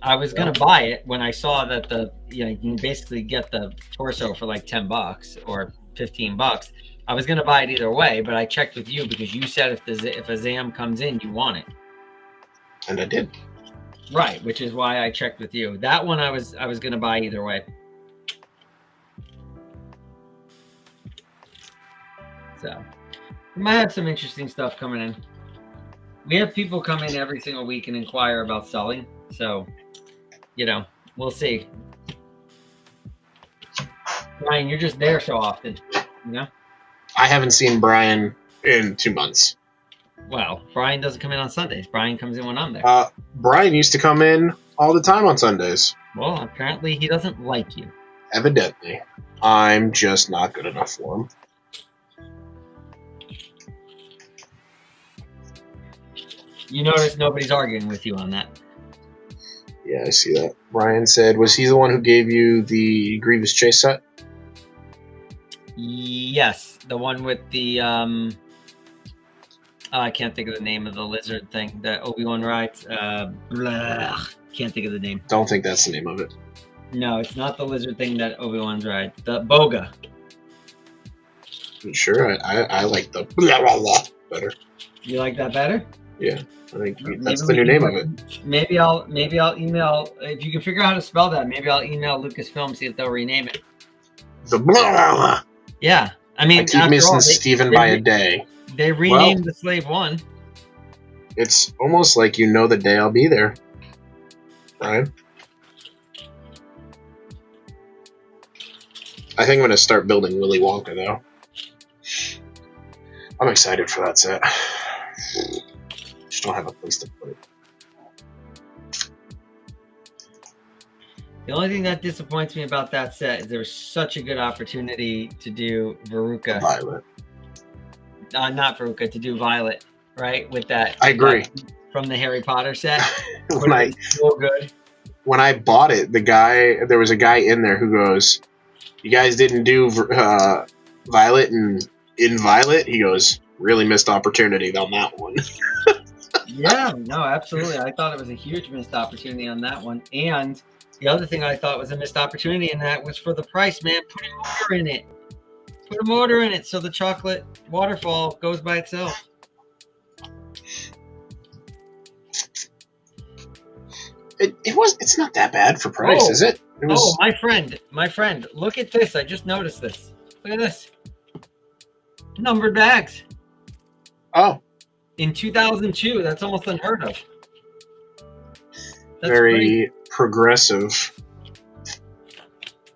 I was going to buy it when I saw that you can basically get the torso for like $10 or $15. I was going to buy it either way, but I checked with you because you said if a Zam comes in, you want it. And I did. Right, which is why I checked with you. That one I was going to buy either way. So, we might have some interesting stuff coming in. We have people come in every single week and inquire about selling. So, we'll see. Brian, you're just there so often, I haven't seen Brian in 2 months. Well, Brian doesn't come in on Sundays. Brian comes in when I'm there. Brian used to come in all the time on Sundays. Well, apparently he doesn't like you. Evidently. I'm just not good enough for him. You notice nobody's arguing with you on that. Yeah, I see that. Brian said, was he the one who gave you the Grievous chase set? Yes, the one with the I can't think of the name of the lizard thing that Obi-Wan rides. Can't think of the name. Don't think that's the name of it. No, it's not the lizard thing that Obi-Wan rides. The Boga. Sure, I like the better. You like that better? Yeah, I think that's the new name of it. Maybe I'll email, if you can figure out how to spell that, maybe I'll email Lucasfilm, see if they'll rename it. The Yeah. I mean, I keep missing Steven by a day. They renamed the Slave One. It's almost like you know the day I'll be there. Right? I think I'm going to start building Willy Wonka, though. I'm excited for that set. Just don't have a place to put it. The only thing that disappoints me about that set is there was such a good opportunity to do Veruca. Violet. Not Veruca, to do Violet, right? With that. I agree. From the Harry Potter set. So good. When I bought it, there was a guy in there who goes, "You guys didn't do Violet and in Violet?" He goes, "Really missed opportunity on that one." Yeah, no, absolutely. I thought it was a huge missed opportunity on that one. And the other thing I thought was a missed opportunity in that was for the price, man. Put an order in it. Put a motor in it so the chocolate waterfall goes by itself. It's not that bad for price, is it? My friend, look at this. I just noticed this. Look at this. Numbered bags. Oh. In 2002, that's almost unheard of. That's very crazy. Progressive.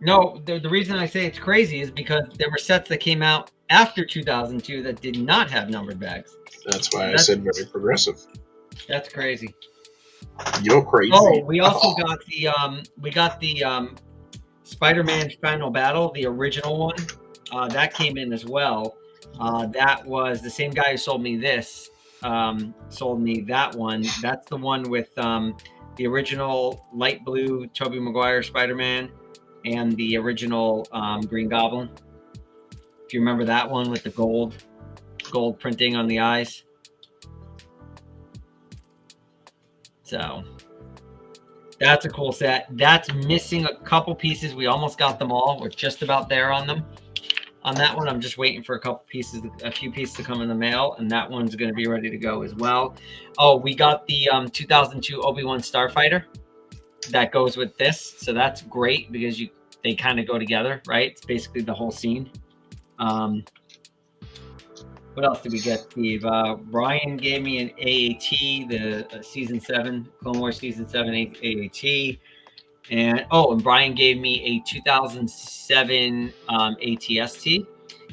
No, the reason I say it's crazy is because there were sets that came out after 2002 that did not have numbered bags. That's why I said very progressive. That's crazy. You're crazy. Oh, we also got the Spider-Man Final Battle, the original one. That came in as well. That was the same guy who sold me this. Sold me that one. That's the one with the original light blue Tobey Maguire Spider-Man and the original Green Goblin. If you remember that one with the gold printing on the eyes. So that's a cool set. That's missing a couple pieces. We almost got them all. We're just about there on them. On that one, I'm just waiting for a few pieces to come in the mail, and that one's going to be ready to go as well. Oh, we got the 2002 Obi-Wan Starfighter that goes with this, so that's great because they kind of go together, right? It's basically the whole scene. What else did we get, Steve? Ryan gave me an AAT, the season 7 Clone Wars season 7 AAT, and Brian gave me a 2007 ATST,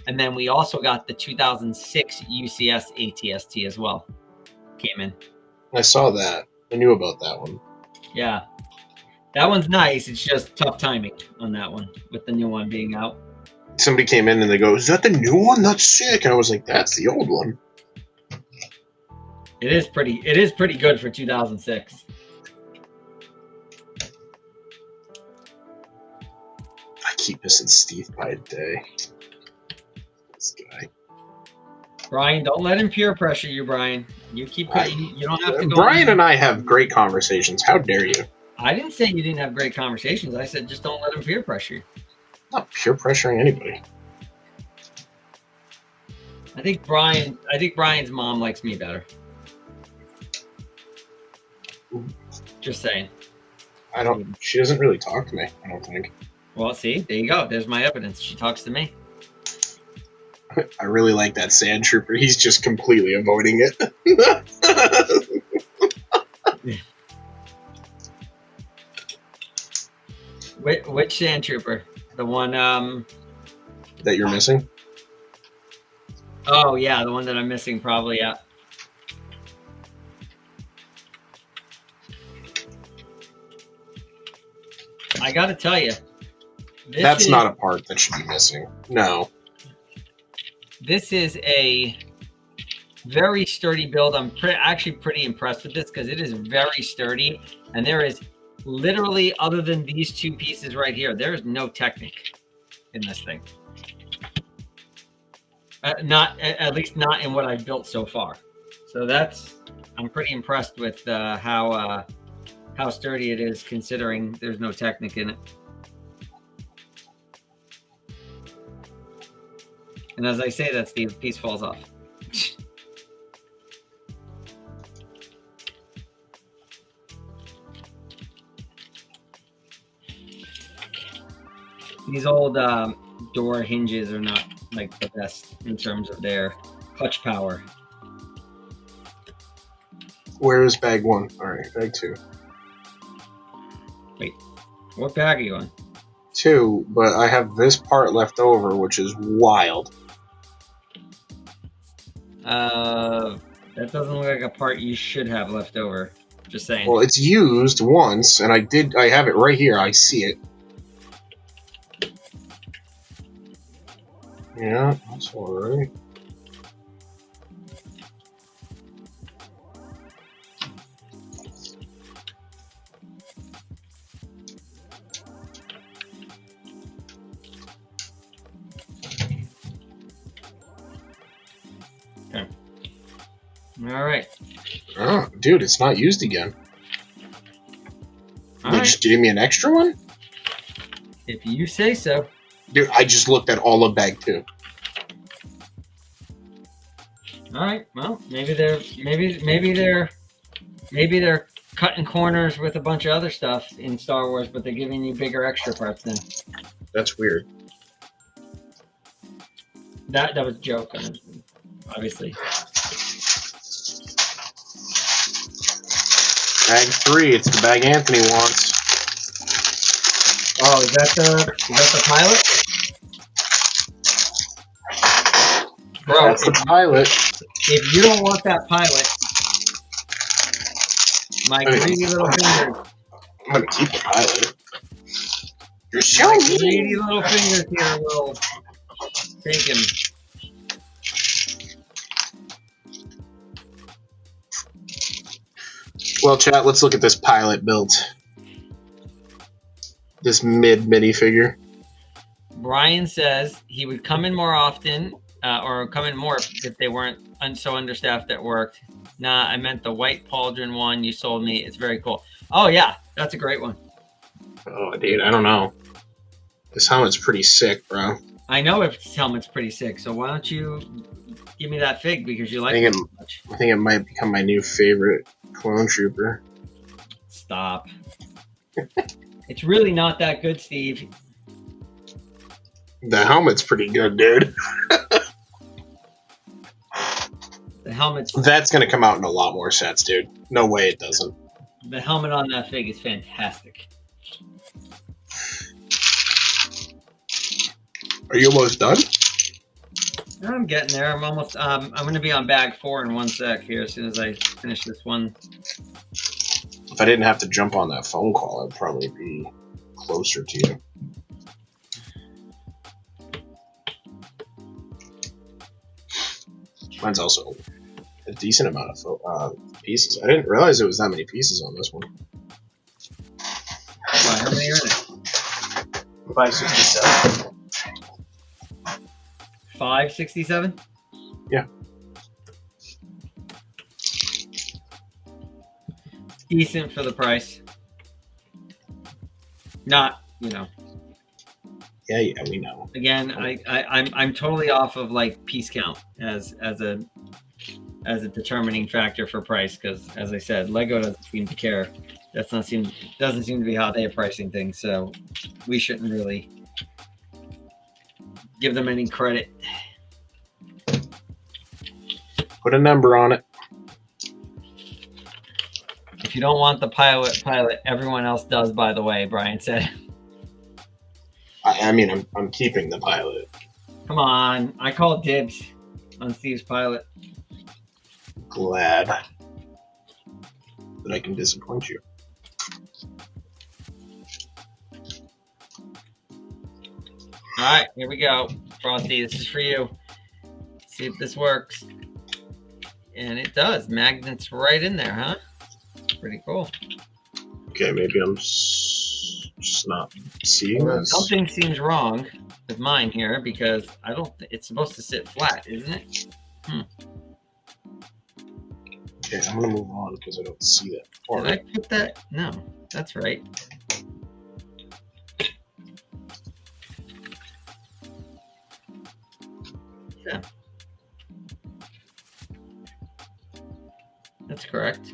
and then we also got the 2006 UCS ATST as well. Came in. I saw that. I knew about that one. Yeah, that one's nice. It's just tough timing on that one with the new one being out. Somebody came in and they go, "Is that the new one? That's sick." And I was like, "That's the old one." It is pretty good for 2006. I keep missing Steve by a day. This guy. Brian, don't let him peer pressure you, Brian. You keep you don't have to go. Brian and I have great conversations. How dare you? I didn't say you didn't have great conversations. I said just don't let him peer pressure you. I'm not peer pressuring anybody. I think Brian's mom likes me better. Just saying. She doesn't really talk to me, I don't think. Well, see, there you go. There's my evidence. She talks to me. I really like that sand trooper. He's just completely avoiding it. Which sand trooper? The one that you're missing? Oh yeah, the one that I'm missing probably, yeah. I gotta tell you, that's not a part that should be missing. No. This is a very sturdy build. I'm actually pretty impressed with this because it is very sturdy, and there is literally, other than these two pieces right here, there is no Technic in this thing. Not, at least not in what I've built so far. So I'm pretty impressed with how sturdy it is, considering there's no Technic in it. And as I say that, Steve, the piece falls off. These old door hinges are not like the best in terms of their clutch power. Where is bag 1? Alright, bag 2. Wait, what bag are you on? 2, but I have this part left over, which is wild. That doesn't look like a part you should have left over. Just saying. Well, it's used once, and I have it right here. I see it. Yeah, that's alright. Okay. Alright. Oh, dude, it's not used again. They just gave me an extra one? If you say so. Dude, I just looked at all of bag 2. All right. Well, maybe they're cutting corners with a bunch of other stuff in Star Wars, but they're giving you bigger extra parts then. That's weird. That was a joke, obviously. Bag 3, it's the bag Anthony wants. Oh, is that the pilot? Bro, that's the pilot. If you don't want that pilot, my greedy little fingers. I'm gonna keep the pilot. You're so mean. My greedy little fingers here will take him. Well, chat, let's look at this pilot build. This minifigure. Brian says he would come in more often, or come in more if they weren't so understaffed at work. Nah, I meant the white pauldron one you sold me. It's very cool. Oh, yeah, that's a great one. Oh, dude, I don't know. This helmet's pretty sick, bro. I know this helmet's pretty sick, so why don't you give me that fig because you like it so much. I think it might become my new favorite clone trooper. Stop. It's really not that good, Steve. The helmet's pretty good, dude. helmet's That's going to come out in a lot more sets, dude. No way it doesn't. the helmet on that fig is fantastic. Are you almost done? I'm getting there. I'm almost. I'm going to be on bag 4 in 1 sec here as soon as I finish this one. If I didn't have to jump on that phone call, I'd probably be closer to you. Mine's also a decent amount of pieces. I didn't realize there was that many pieces on this one. Wow, how many are in it? 567. 567? Yeah. Decent for the price. Not, you know. Yeah, we know. Again, I'm totally off of like piece count as a determining factor for price because, as I said, Lego doesn't seem to care. Doesn't seem to be how they're pricing things. So we shouldn't really give them any credit. Put a number on it. If you don't want the pilot, everyone else does. By the way, Brian said. I mean, I'm keeping the pilot. Come on, I called dibs on Steve's pilot. Glad that I can disappoint you. All right, here we go. Frosty, this is for you. See if this works. And it does. Magnets right in there, huh? Pretty cool. Okay, maybe I'm just not seeing this. Something seems wrong with mine here because I don't. It's supposed to sit flat, isn't it? Okay, I'm gonna move on because I don't see that. Did I put that? No, that's right. Yeah. That's correct.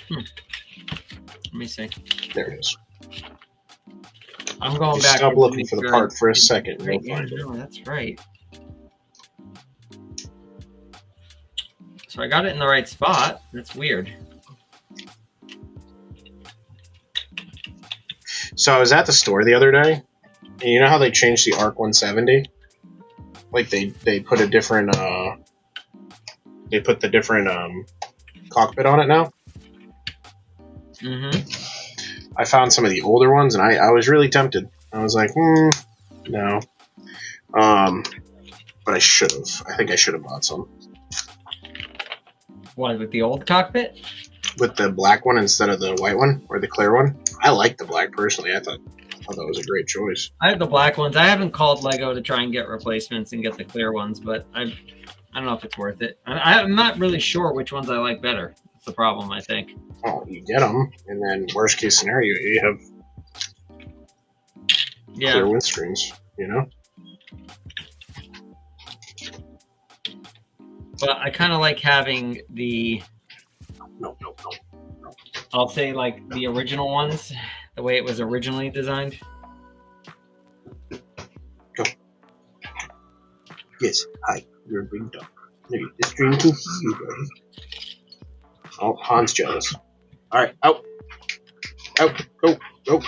Let me see. There it is. I'm going Just back. stop looking for the part for a second. Right, You'll find it. no, that's right. So I got it in the right spot. That's weird. So I was at the store the other day, and you know how they changed the ARC 170? Like they put a different they put the different cockpit on it now. Mm-hmm. I found some of the older ones, and I was really tempted. I was like, no. But I should have. I think I should have bought some. What, with the old cockpit? With the black one instead of the white one, or the clear one. I like the black personally. I thought that was a great choice. I have the black ones. I haven't called Lego to try and get replacements and get the clear ones, but I don't know if it's worth it. I'm not really sure which ones I like better. That's the problem, I think. Oh, you get them, and then worst case scenario, you have clear windscreens, you know? But I kind of like having the... No. I'll say like the original ones, the way it was originally designed. Go. Yes, hi, you're a big dog. Maybe this dream to you, buddy. Oh, Han's jealous. Alright, out. Out. Go. Go.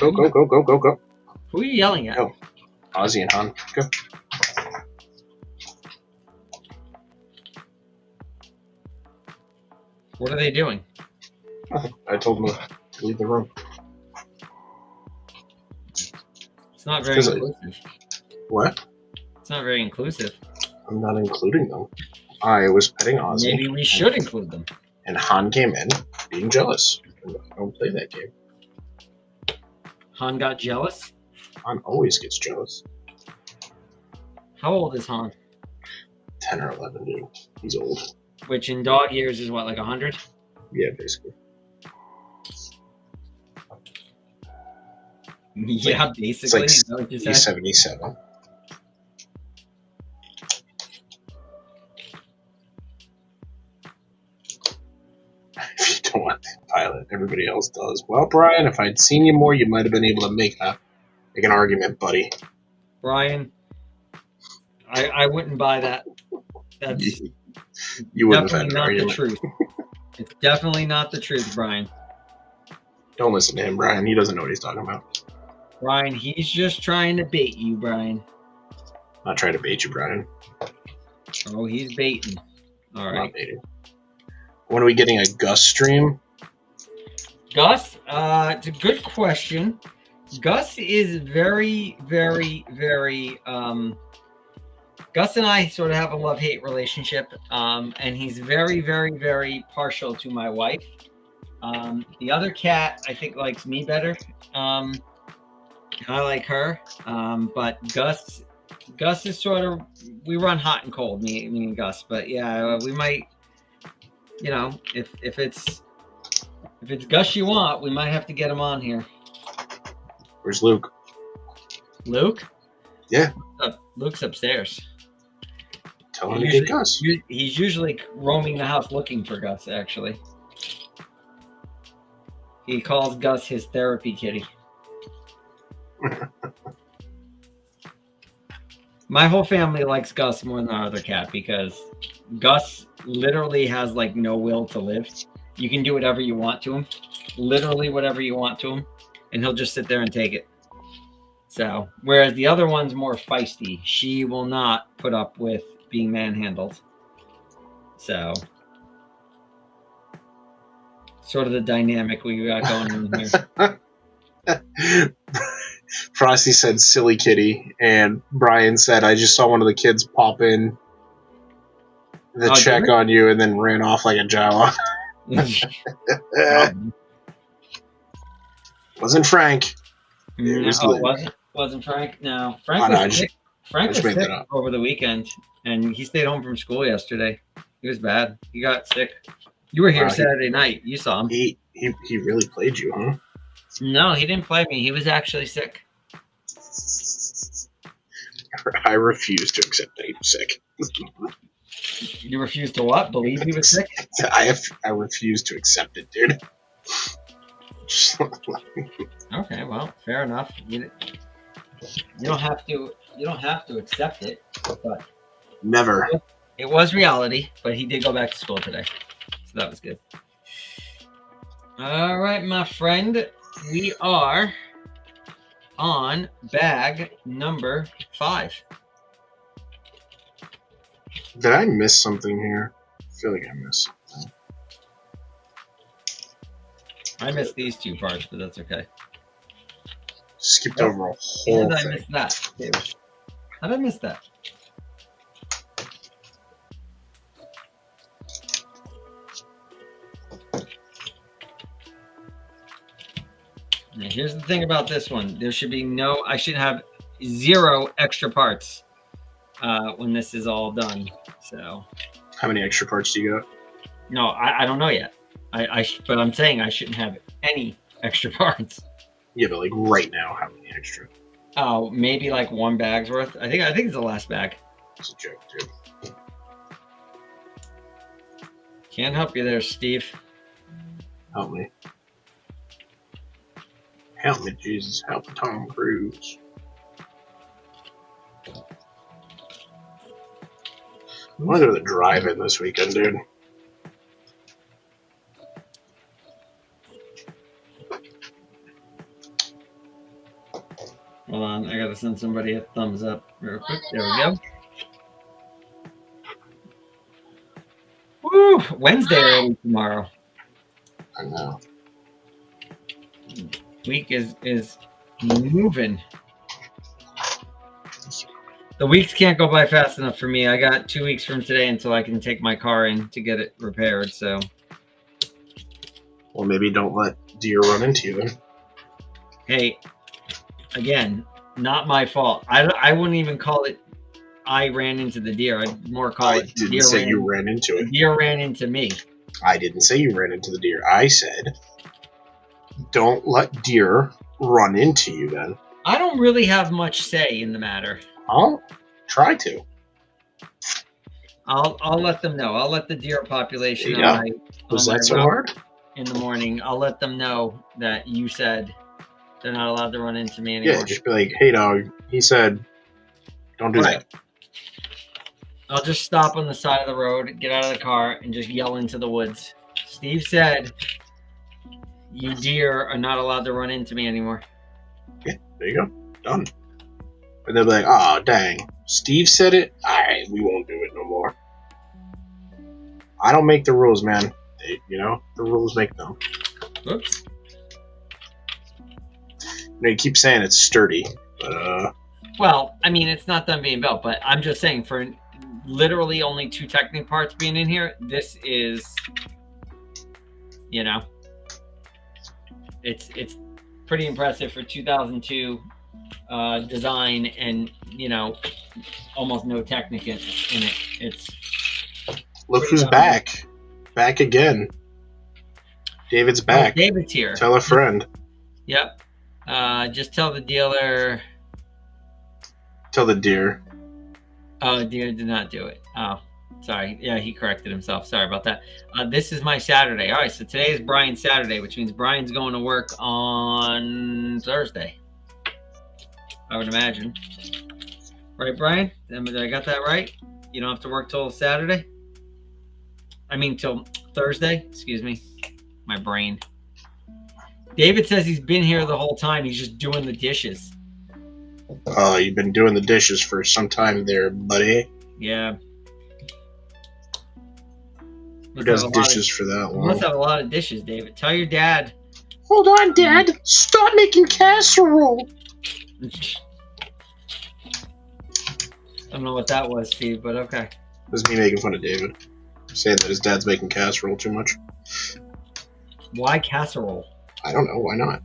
Who are you yelling at? Go. Ozzy and Han. Go. What are they doing? I told them to leave the room. It's not very inclusive. What? It's not very inclusive. I'm not including them. I was petting Ozzy. Maybe we should include them. And Han came in being jealous. I don't play that game. Han got jealous? Han always gets jealous. How old is Han? 10 or 11, dude. He's old. Which in dog years is what, like 100? Yeah, basically. Yeah, basically. It's like Is that what you said? he's 77. If you don't want the pilot, everybody else does. Well, Brian, if I'd seen you more, you might have been able to make an argument, buddy. Brian, I wouldn't buy that. That's You wouldn't Definitely offend not Brian. the truth. It's definitely not the truth, Brian. Don't listen to him, Brian. He doesn't know what he's talking about. Brian, he's just trying to bait you, Brian. I'm not trying to bait you, Brian. Oh, he's baiting. All I'm right. not baiting. When are we getting a Gus stream? Gus, it's a good question. Gus is very, very, very. Gus and I sort of have a love-hate relationship, and he's very, very, very partial to my wife. The other cat, I think, likes me better. And I like her, but Gus is sort of, we run hot and cold, me and Gus. But yeah, we might, you know, if it's Gus you want, we might have to get him on here. Where's Luke? Luke? Yeah. Luke's upstairs. Tell him to get Gus. He's usually roaming the house looking for Gus, actually. He calls Gus his therapy kitty. My whole family likes Gus more than our other cat because Gus literally has like no will to live. You can do whatever you want to him, literally whatever you want to him, and he'll just sit there and take it. So, whereas the other one's more feisty, she will not put up with being manhandled. So, sort of the dynamic we got going on here. Frosty said silly kitty, and Brian said, I just saw one of the kids pop in the check on you and then ran off like a Jawa. Wasn't Frank. It wasn't Frank. No, Frank was sick. Frank was sick over the weekend, and he stayed home from school yesterday. He was bad. He got sick. You were here Saturday night. You saw him. He really played you, huh? No, he didn't play me. He was actually sick. I refuse to accept that he was sick. You refuse to what? Believe he was sick? I refuse to accept it, dude. Okay, well, fair enough. You don't have to accept it, but never. It was reality, but he did go back to school today, so that was good. All right, my friend, we are on bag number 5. Did I miss something here? I feel like I missed something. I missed these 2 parts, but that's okay. Skipped over a whole thing. How did I miss that? How did I miss that? Now, here's the thing about this one. There should be I should have 0 extra parts when this is all done. So, how many extra parts do you got? No, I don't know yet. But I'm saying I shouldn't have any extra parts. Yeah, but like right now, how many extra? Oh, maybe like 1 bag's worth. I think it's the last bag. It's a joke, too. Can't help you there, Steve. Help me. Help me, Jesus. Help Tom Cruise. I want to go to the drive-in this weekend, dude. Hold on, I gotta send somebody a thumbs up real quick. There we go. Woo! Wednesday early tomorrow. I know. Week is moving. The weeks can't go by fast enough for me. I got 2 weeks from today until I can take my car in to get it repaired. So, well, maybe don't let deer run into you then. Hey, again, not my fault. I wouldn't even call it I ran into the deer. I'd more call it I didn't say you ran into it. The deer ran into me. I didn't say you ran into the deer. I said don't let deer run into you then. I don't really have much say in the matter. I'll try to. I'll let them know. I'll let the deer population Was that so hard? In the morning, I'll let them know that you said they're not allowed to run into me anymore. Yeah, just be like, hey dog, he said don't do that. I'll just stop on the side of the road, get out of the car, and just yell into the woods. Steve said, "You deer are not allowed to run into me anymore." Yeah, there you go. Done. And they'll be like, "Oh, dang. Steve said it? Alright, we won't do it no more." I don't make the rules, man. The rules make them. Oops. You keep saying it's sturdy, but Well, I mean, it's not done being built, but I'm just saying for literally only 2 Technic parts being in here, this is, it's pretty impressive for 2002 design and, almost no Technic in it. It's look who's back. Back again. David's back. Oh, David's here. Tell a friend. Yep. Just tell the dealer. Tell the deer. Oh, dealer did not do it. Oh, sorry. Yeah, he corrected himself. Sorry about that. This is my Saturday. All right, so today is Brian's Saturday, which means Brian's going to work on Thursday, I would imagine. Right, Brian? Did I got that right? You don't have to work till Saturday? I mean, till Thursday? Excuse me. My brain. David says he's been here the whole time. He's just doing the dishes. Oh, you've been doing the dishes for some time there, buddy. Yeah. Who does dishes for that You long? must have a lot of dishes, David. Tell your dad. Hold on, Dad. Stop making casserole. I don't know what that was, Steve, but okay. It was me making fun of David. Saying that his dad's making casserole too much. Why casserole? I don't know. Why not?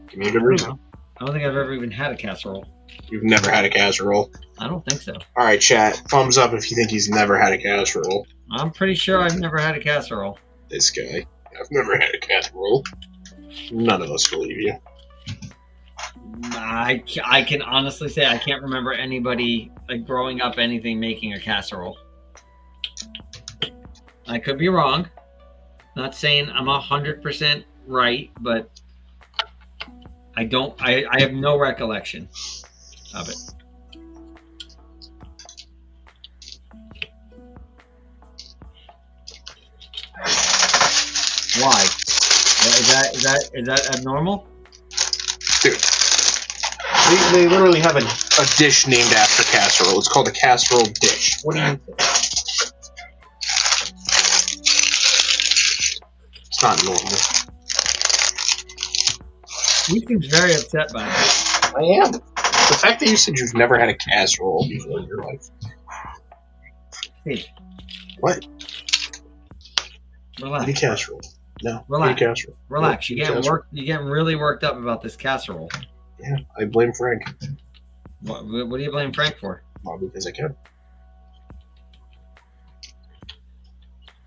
Give me a good reason. I don't think I've ever even had a casserole. You've never had a casserole? I don't think so. All right, chat. Thumbs up if you think he's never had a casserole. I'm pretty sure I've never had a casserole. This guy. I've never had a casserole. None of us believe you. I can honestly say I can't remember anybody growing up anything making a casserole. I could be wrong. Not saying I'm 100% right, but I have no recollection of it. Why? Is that abnormal? Dude. They literally have a dish named after casserole. It's called a casserole dish. What do you think? It's not normal. He seems very upset by it. I am. The fact that you said you've never had a casserole before in your life. Hey, What? relax. Eat a casserole. No. Relax. Eat a casserole. Relax. No, You're getting really worked up about this casserole. Yeah, I blame Frank. What do you blame Frank for? Well, because I can.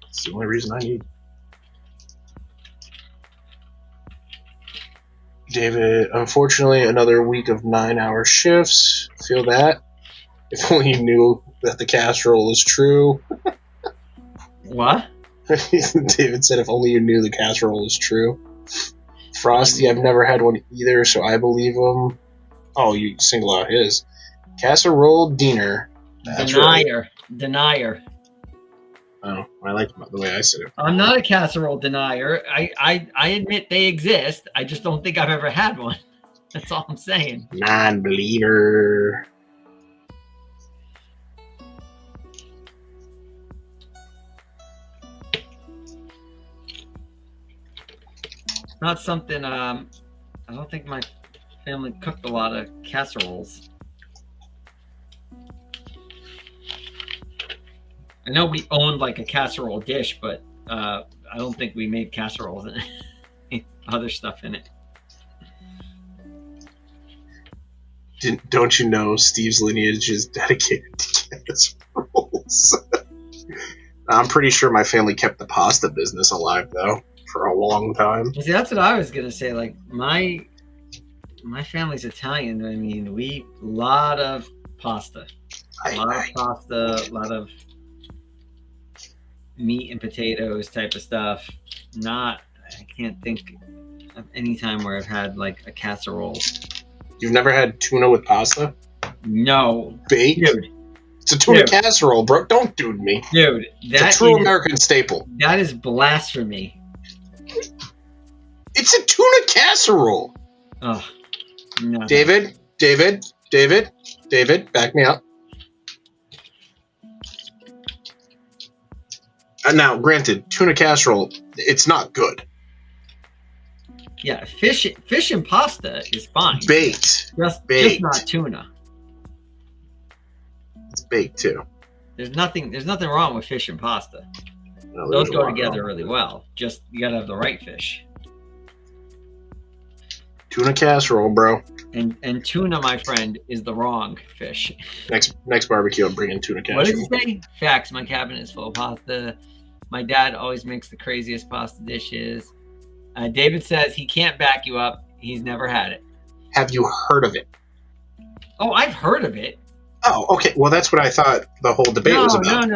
It's the only reason I need. David, unfortunately, another week of 9-hour shifts. Feel that? If only you knew that the casserole is true. What? David said, if only you knew the casserole is true. Frosty, I've never had one either, so I believe him. Oh, you single out his. Casserole Diener. That's Denier. right. Denier. Oh, I like the way I said it. I'm not a casserole denier. I admit they exist. I just don't think I've ever had one. That's all I'm saying. Non-believer. Not something. I don't think my family cooked a lot of casseroles. I know we owned like a casserole dish, but I don't think we made casseroles and other stuff in it. Don't you know Steve's lineage is dedicated to casseroles? I'm pretty sure my family kept the pasta business alive, though, for a long time. See, that's what I was gonna say. Like my family's Italian. I mean, we eat a lot of pasta, a lot of meat and potatoes type of stuff. I can't think of any time where I've had like a casserole. You've never had tuna with pasta? No, Baked? dude. It's a tuna Dude. casserole, bro. Don't dude me. Dude, It's a true American staple. That is blasphemy. It's a tuna casserole. Oh, no. David, back me up. Now, granted, tuna casserole, it's not good. Yeah, fish and pasta is fine. Baked. Just not tuna. It's baked too. There's nothing wrong with fish and pasta. No, Those go together really well. Just you gotta have the right fish. Tuna casserole, bro. And tuna, my friend, is the wrong fish. Next barbecue, I'm bringing tuna casserole. What did you say? Facts. My cabinet is full of pasta. My dad always makes the craziest pasta dishes. David says he can't back you up. He's never had it. Have you heard of it? Oh, I've heard of it. Oh, okay. Well, that's what I thought the whole debate was about.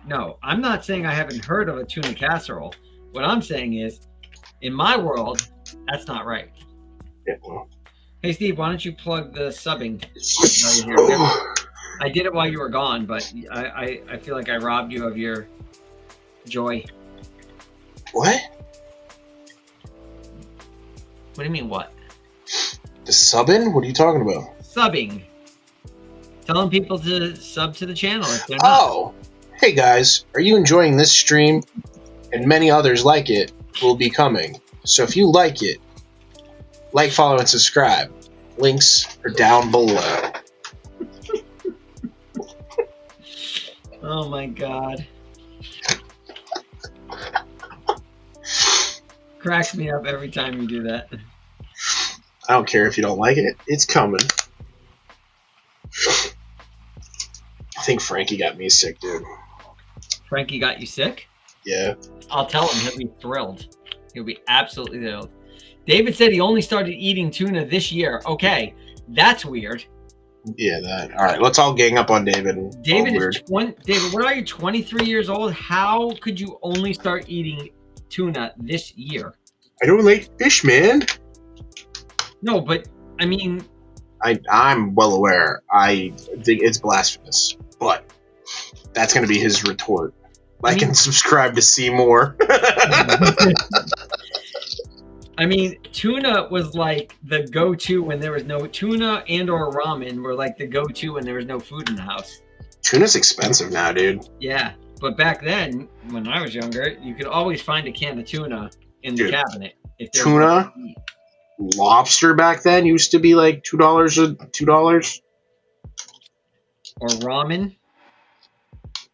No. I'm not saying I haven't heard of a tuna casserole. What I'm saying is, in my world, that's not right. Yeah, well. Hey, Steve, why don't you plug the subbing? While you're here? I did it while you were gone, but I feel like I robbed you of your joy. What? What do you mean, what? The subbing? What are you talking about? Subbing. Telling people to sub to the channel if they're not. Oh, hey guys, are you enjoying this stream? And many others like it will be coming. So if you like it, like, follow, and subscribe. Links are down below. Oh my god. Cracks me up every time you do that. I don't care if you don't like it. It's coming. I think Frankie got me sick, dude. Frankie got you sick? Yeah. I'll tell him. He'll be thrilled. He'll be absolutely thrilled. David said he only started eating tuna this year. Okay, that's weird. Yeah, that. All right, let's all gang up on David. David is David, what are you? 23 years old. How could you only start eating tuna this year? I don't like fish, man. No, but I mean, I'm well aware. I think it's blasphemous, but that's going to be his retort. Like and subscribe to see more. I mean, tuna was like the go-to when there was no tuna and or ramen were like the go-to when there was no food in the house. Tuna's expensive now, dude. Yeah, but back then, when I was younger, you could always find a can of tuna in the cabinet. If tuna, lobster back then used to be like $2. Or ramen.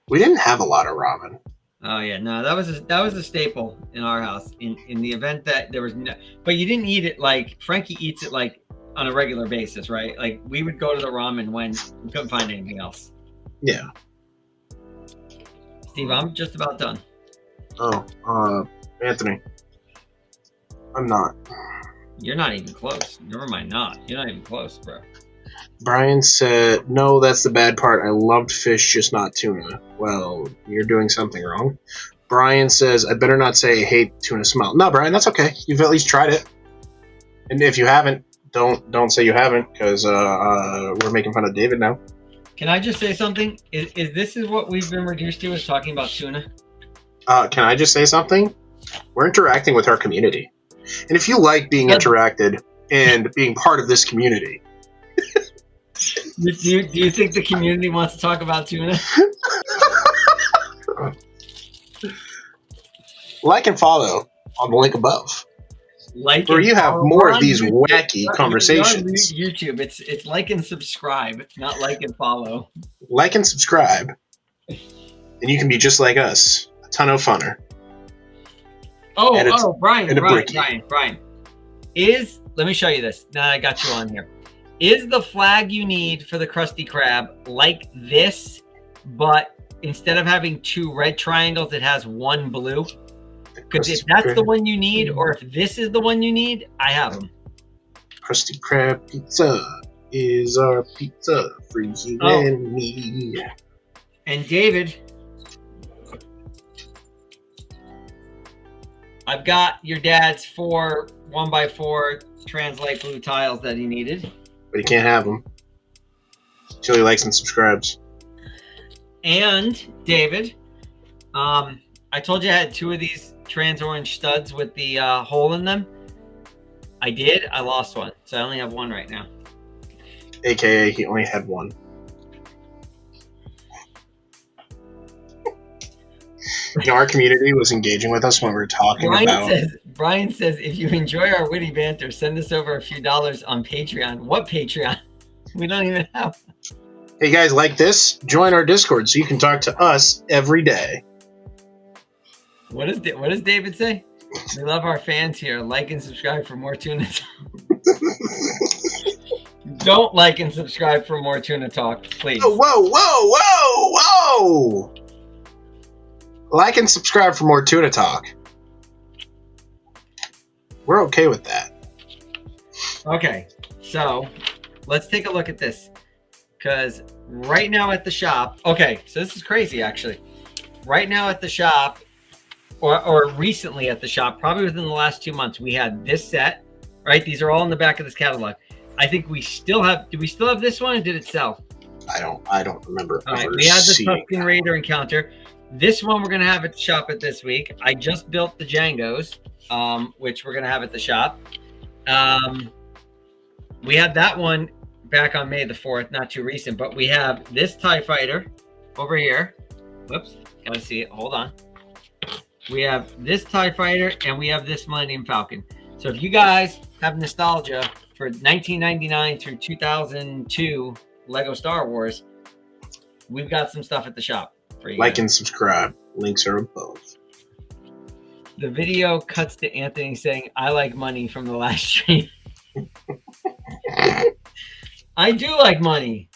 We didn't have a lot of ramen. Oh yeah, no, that was a staple in our house. In the event that there was no, but you didn't eat it like Frankie eats it like on a regular basis, right? Like we would go to the ramen when we couldn't find anything else. Yeah. Steve, I'm just about done. Oh, Anthony, I'm not. You're not even close. Never mind, not. You're not even close, bro. Brian said, no, that's the bad part. I loved fish, just not tuna. Well, you're doing something wrong. Brian says, I better not say I hate tuna smell. No, Brian, that's okay. You've at least tried it. And if you haven't, don't say you haven't, because we're making fun of David now. Can I just say something? Is this what we've been reduced to, is talking about tuna? Can I just say something? We're interacting with our community. And if you like being interacted and being part of this community, do you think the community wants to talk about tuna? Like and follow on the link above. Like where you have more of these wacky YouTube. conversations. YouTube, it's like and subscribe, not like and follow. Like and subscribe, and you can be just like us, a ton of funner. Brian. Let me show you this. Now I got you on here. Is the flag you need for the Krusty Krab like this, but instead of having 2 red triangles, it has 1 blue? Because if that's the one you need, or if this is the one you need, I have them. Krusty Krab pizza is our pizza for you and me. And David, I've got your dad's 4 1x4 translate blue tiles that he needed. But he can't have them until he likes and subscribes. And David, I told you I had 2 of these trans orange studs with the hole in them. I did. I lost one, so I only have 1 right now. AKA, he only had 1. You know, our community was engaging with us when we were talking about. Brian says, if you enjoy our witty banter, send us over a few dollars on Patreon. What Patreon? We don't even have. Hey guys, like this? Join our Discord so you can talk to us every day. What does David say? We love our fans here. Like and subscribe for more tuna talk. Don't like and subscribe for more tuna talk, please. Whoa, whoa, whoa, whoa! Like and subscribe for more tuna talk. We're okay with that. Okay, so let's take a look at this. Because right now at the shop, okay, so this is crazy actually. Right now at the shop, or recently at the shop, probably within the last 2 months, we had this set, right? These are all in the back of this catalog. I think we still have, do we still have this one or did it sell? I don't remember. All right, we had the Tusken Raider Encounter. This one we're going to have at the shop at this week. I just built the Jangos, which we're going to have at the shop. We had that one back on May the 4th, not too recent, but we have this TIE Fighter over here. Whoops, gotta see it, hold on. We have this TIE Fighter and we have this Millennium Falcon. So if you guys have nostalgia for 1999 through 2002 Lego Star Wars, we've got some stuff at the shop for you. Like and subscribe. Links are above. The video cuts to Anthony saying, I like money from the last stream. I do like money,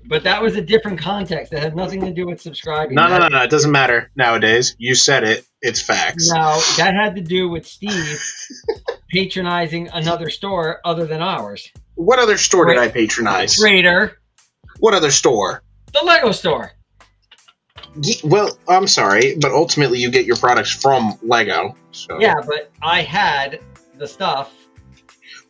but that was a different context. That had nothing to do with subscribing. No. It doesn't matter nowadays. You said it. It's facts. No, that had to do with Steve patronizing another store other than ours. What other store did I patronize? Raider. What other store? The Lego store. Well, I'm sorry, but ultimately you get your products from Lego. So. Yeah, but I had the stuff.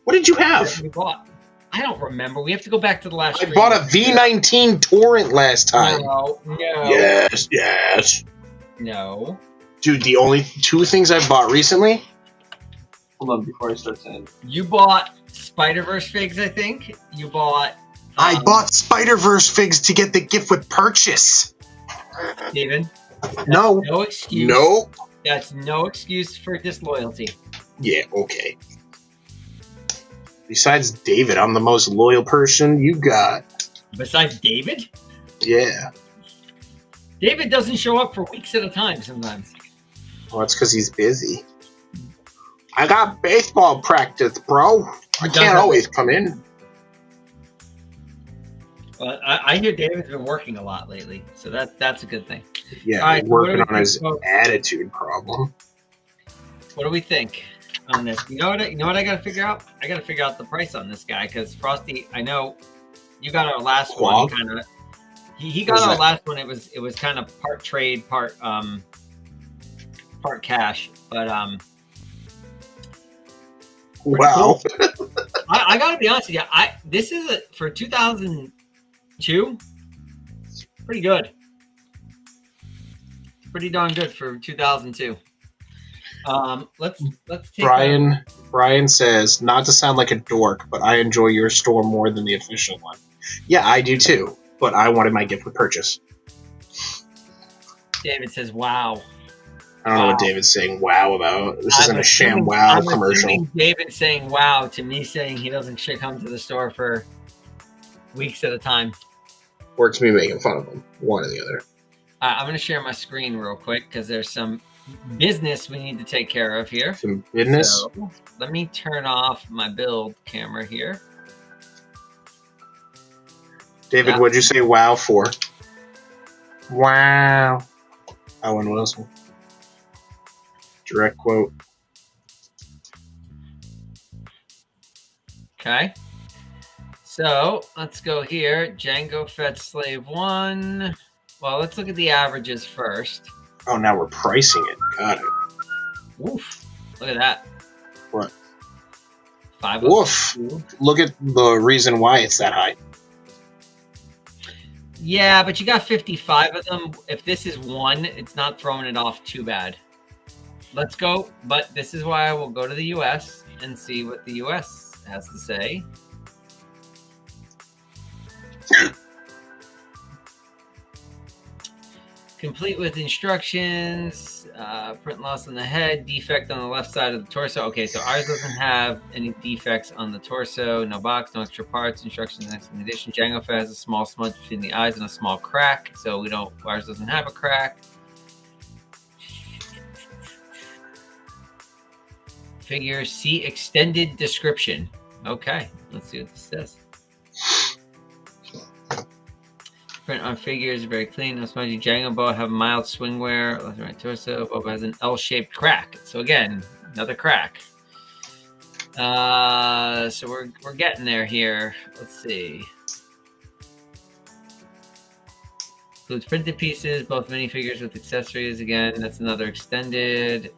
What did you have? We bought. I don't remember. We have to go back to the last I bought a V19 Torrent last time. No. Yes. No. Dude, the only 2 things I bought recently. Hold on, before I start saying. You bought Spider-Verse figs, I think. You bought. I bought Spider-Verse figs to get the gift with purchase. Steven. No. No excuse. No. That's no excuse for disloyalty. Yeah, okay. Besides David, I'm the most loyal person you got. Besides David? Yeah. David doesn't show up for weeks at a time sometimes. Well, that's because he's busy. I got baseball practice, bro. I can't always come in. Well, I hear David's been working a lot lately, so that's a good thing. Yeah, right, working on his attitude problem. What do we think on this? You know what I got to figure out? I got to figure out the price on this guy because Frosty, I know you got our last one. Kind of, he got our last one. It was kind of part trade, part cash, but wow. Cool. I got to be honest with you. This is for 2002. Pretty good. Pretty darn good for 2002. Let's take Brian says, not to sound like a dork, but I enjoy your store more than the official one. Yeah, I do too, but I wanted my gift with purchase. David says, wow. I don't know what David's saying wow about. This isn't a sham wow commercial. David saying wow to me saying he doesn't come to the store for weeks at a time. Or to me making fun of him. One or the other. I'm going to share my screen real quick because there's some business we need to take care of here. Some business? So, let me turn off my build camera here. David, what'd you say wow for? Wow. Owen Wilson. Direct quote. Okay. So let's go here. Jango Fett Slave 1. Well, let's look at the averages first. Oh, now we're pricing it. Got it. Woof. Look at that. What? 502. Woof. Look at the reason why it's that high. Yeah, but you got 55 of them. If this is one, it's not throwing it off too bad. Let's go. But this is why I will go to the U.S. and see what the U.S. has to say. Complete with instructions, print loss on the head, defect on the left side of the torso. Okay, so ours doesn't have any defects on the torso. No box, no extra parts. Instructions next in addition. Jango Fett has a small smudge between the eyes and a small crack. So we don't. Ours doesn't have a crack. Figure, see extended description. Okay, let's see what this says. Print on figures, very clean. No smudgy. Jango Boba have mild swing wear. Left and right torso. Boba has an L-shaped crack. So again, another crack. So we're getting there here. Let's see. Includes printed pieces, both minifigures with accessories. Again, that's another extended.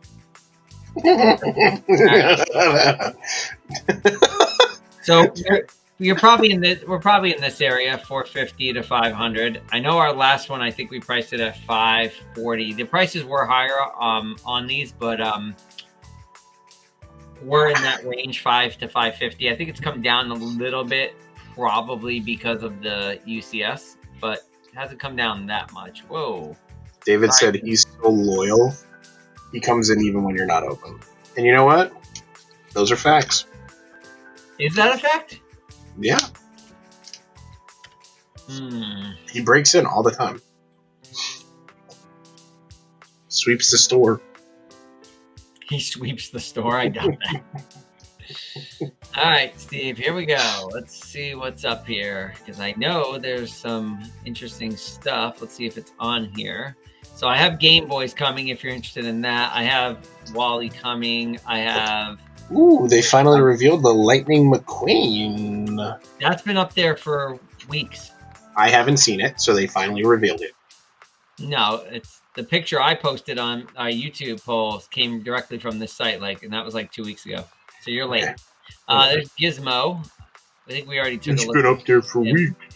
So we're probably in this area, 450 to 500. I know our last one, I think we priced it at 540. The prices were higher on these, but we're in that range, 5 to 550. I think it's come down a little bit, probably because of the UCS, but it hasn't come down that much. Whoa. David said he's so loyal, he comes in even when you're not open. And you know what? Those are facts. Is that a fact? Yeah. He breaks in all the time. Sweeps the store. He sweeps the store. I got that. All right, Steve, here we go. Let's see what's up here, because I know there's some interesting stuff. Let's see if it's on here. So I have Game Boys coming if you're interested in that. I have Wally coming. I have... Ooh, they finally revealed the Lightning McQueen. That's been up there for weeks. I haven't seen it, so they finally revealed it. No, it's the picture I posted on our YouTube polls came directly from this site, and that was like 2 weeks ago. So you're late. Okay. There's Gizmo. I think we already took a look. It's been up there for weeks.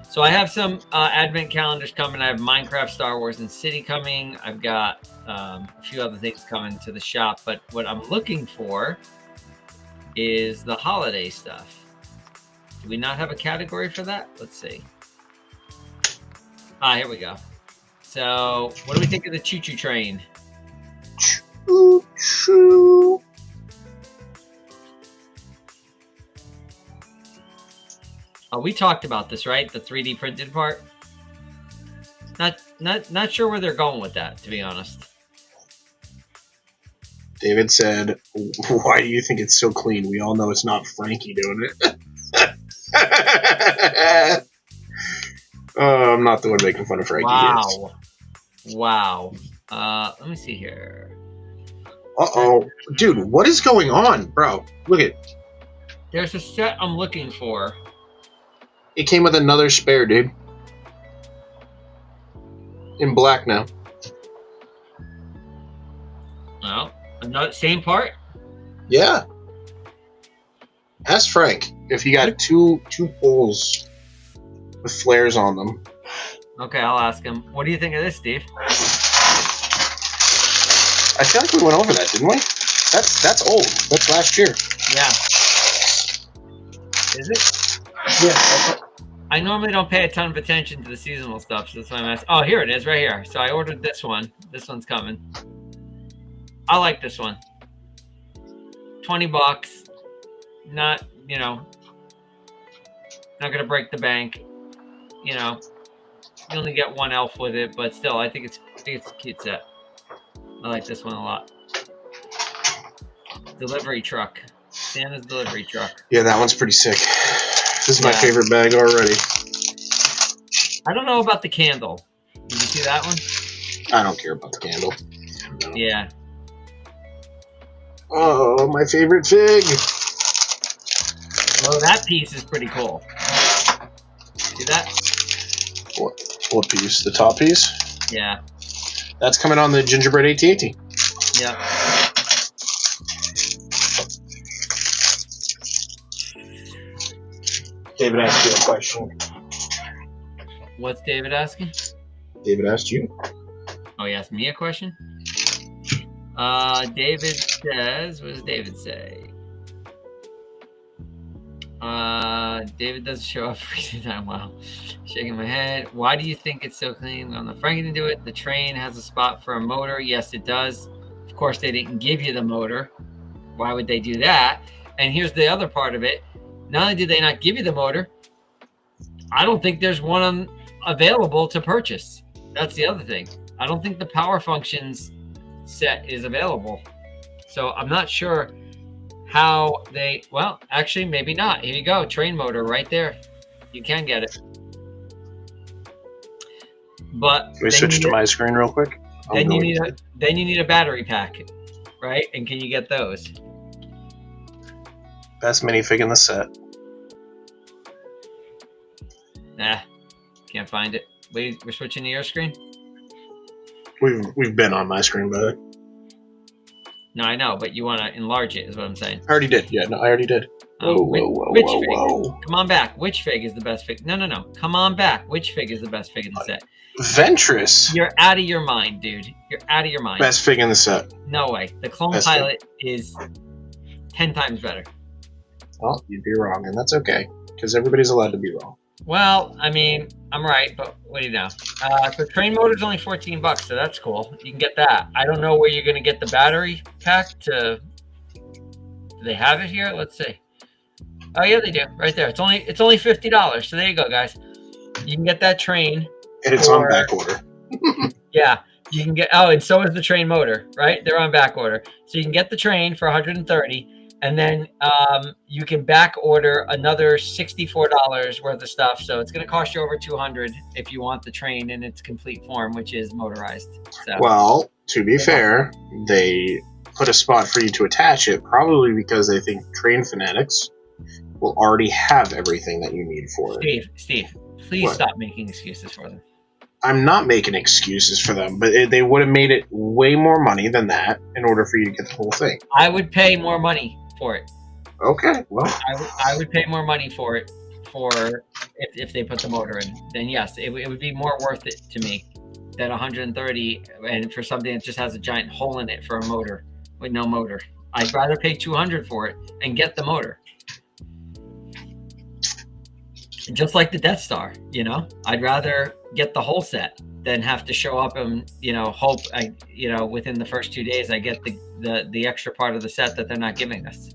So I have some advent calendars coming. I have Minecraft, Star Wars, and City coming. I've got a few other things coming to the shop. But what I'm looking for is the holiday stuff. Do we not have a category for that? Let's see. Here we go. So what do we think of the Choo Choo Train? Choo Choo. We talked about this, right? The 3D printed part. Not sure where they're going with that, to be honest. David said, "Why do you think it's so clean? We all know it's not Frankie doing it." I'm not the one making fun of Frankie. Wow. Wow. Let me see here. Uh-oh. Dude, what is going on, bro? Look at. There's a set I'm looking for. It came with another spare, dude. In black now. Well, another same part? Yeah. Ask Frank if you got two poles with flares on them. Okay, I'll ask him. What do you think of this, Steve? I feel like we went over that, didn't we? That's old. That's last year. Yeah. Is it? Yeah. I normally don't pay a ton of attention to the seasonal stuff, so that's why I'm asking. Oh, here it is, right here. So I ordered this one. This one's coming. I like this one. $20. Not, not gonna break the bank. You only get one elf with it, but still, I think it's a cute set. I like this one a lot. Delivery truck. Santa's delivery truck. Yeah, that one's pretty sick. This is my favorite bag already. I don't know about the candle. Did you see that one? I don't care about the candle. No. Yeah. Oh, my favorite fig. Well, that piece is pretty cool. See that? What piece? The top piece? Yeah. That's coming on the gingerbread AT-AT. Yeah. David asked you a question. What's David asking? David asked you. Oh, he asked me a question? David says, what does David say? David doesn't show up every time. Wow. Shaking my head. Why do you think it's so clean? On the Frank didn't do it. The train has a spot for a motor. Yes, it does. Of course, they didn't give you the motor. Why would they do that? And here's the other part of it. Not only did they not give you the motor, I don't think there's one available to purchase. That's the other thing. I don't think the power functions set is available. So I'm not sure how they, well, actually, maybe not. Here you go. Train motor right there. You can get it. But Can we switch to my screen real quick? Then you need a battery pack, right? And can you get those? Best minifig in the set. Nah, can't find it. Wait, we're switching to your screen? We've been on my screen, but No, I know, but you want to enlarge it, is what I'm saying. I already did. Yeah, no, I already did. Which fig? Come on back. Which fig is the best fig? No. Come on back. Which fig is the best fig in the set? Ventress. You're out of your mind, dude. You're out of your mind. Best fig in the set. No way. The Clone Best Pilot is 10 times better. Well, you'd be wrong, and that's okay, because everybody's allowed to be wrong. Well, I mean, I'm right, but what do you know? So train motor's only $14, so that's cool. You can get that. I don't know where you're going to get the battery pack to... Do they have it here? Let's see. Oh, yeah, they do. Right there. It's only $50. So there you go, guys. You can get that train. And it's on back order. Yeah. You can get... Oh, and so is the train motor, right? They're on back order. So you can get the train for $130. And then you can back order another $64 worth of stuff. So it's going to cost you over $200 if you want the train in its complete form, which is motorized. So. Well, to be fair, they put a spot for you to attach it, probably because they think train fanatics will already have everything that you need for it. Steve, please stop making excuses for them. I'm not making excuses for them, but they would have made it way more money than that in order for you to get the whole thing. I would pay more money for it. Okay, well, I would pay more money for it if they put the motor in. Then yes, it would be more worth it to me than $130 and for something that just has a giant hole in it for a motor with no motor. I'd rather pay $200 for it and get the motor. Just like the Death Star, I'd rather get the whole set than have to show up and hope within the first 2 days I get the extra part of the set that they're not giving us.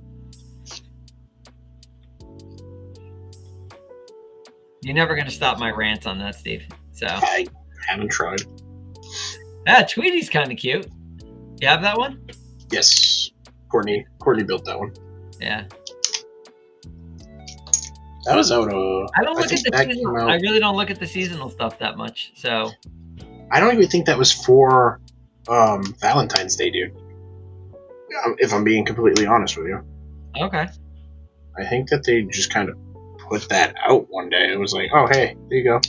You're never going to stop my rants on that, Steve. So I haven't tried. Tweety's kind of cute. You have that one? Yes, Courtney built that one. Yeah. That was out. I don't look at the seasonal. I really don't look at the seasonal stuff that much. So I don't even think that was for Valentine's Day, dude. If I'm being completely honest with you. Okay. I think that they just kind of put that out one day. It was like, oh hey, there you go.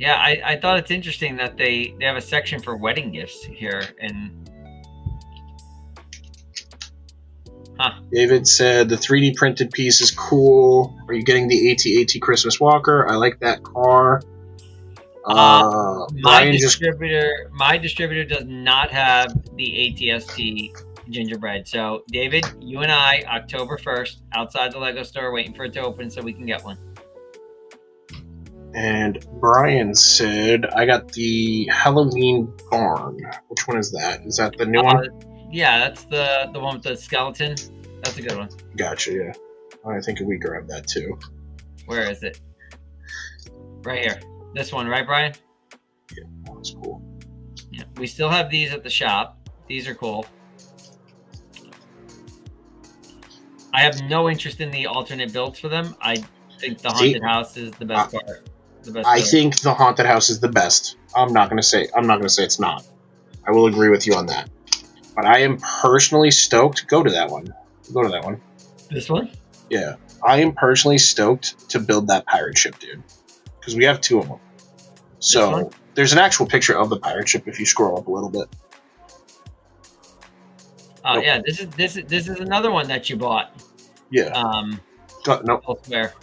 Yeah, I thought it's interesting that they have a section for wedding gifts here, and David said the 3D printed piece is cool. Are you getting the AT-AT Christmas Walker? I like that car. My distributor does not have the ATST gingerbread. So, David, you and I, October 1st, outside the Lego store, waiting for it to open so we can get one. And Brian said, I got the Halloween barn. Which one is that? Is that the new one? Yeah, that's the one with the skeleton. That's a good one. Gotcha, yeah. I think we grabbed that too. Where is it? Right here. This one, right, Brian? Yeah, that was cool. Yeah, we still have these at the shop. These are cool. I have no interest in the alternate builds for them. I think the haunted house is the best part. I think the haunted house is the best. I'm not gonna say it's not. I will agree with you on that. But I am personally stoked. Go to that one. This one? Yeah. I am personally stoked to build that pirate ship, dude. Because we have two of them. So there's an actual picture of the pirate ship if you scroll up a little bit. Oh nope. Yeah, this is another one that you bought. Yeah. Elsewhere.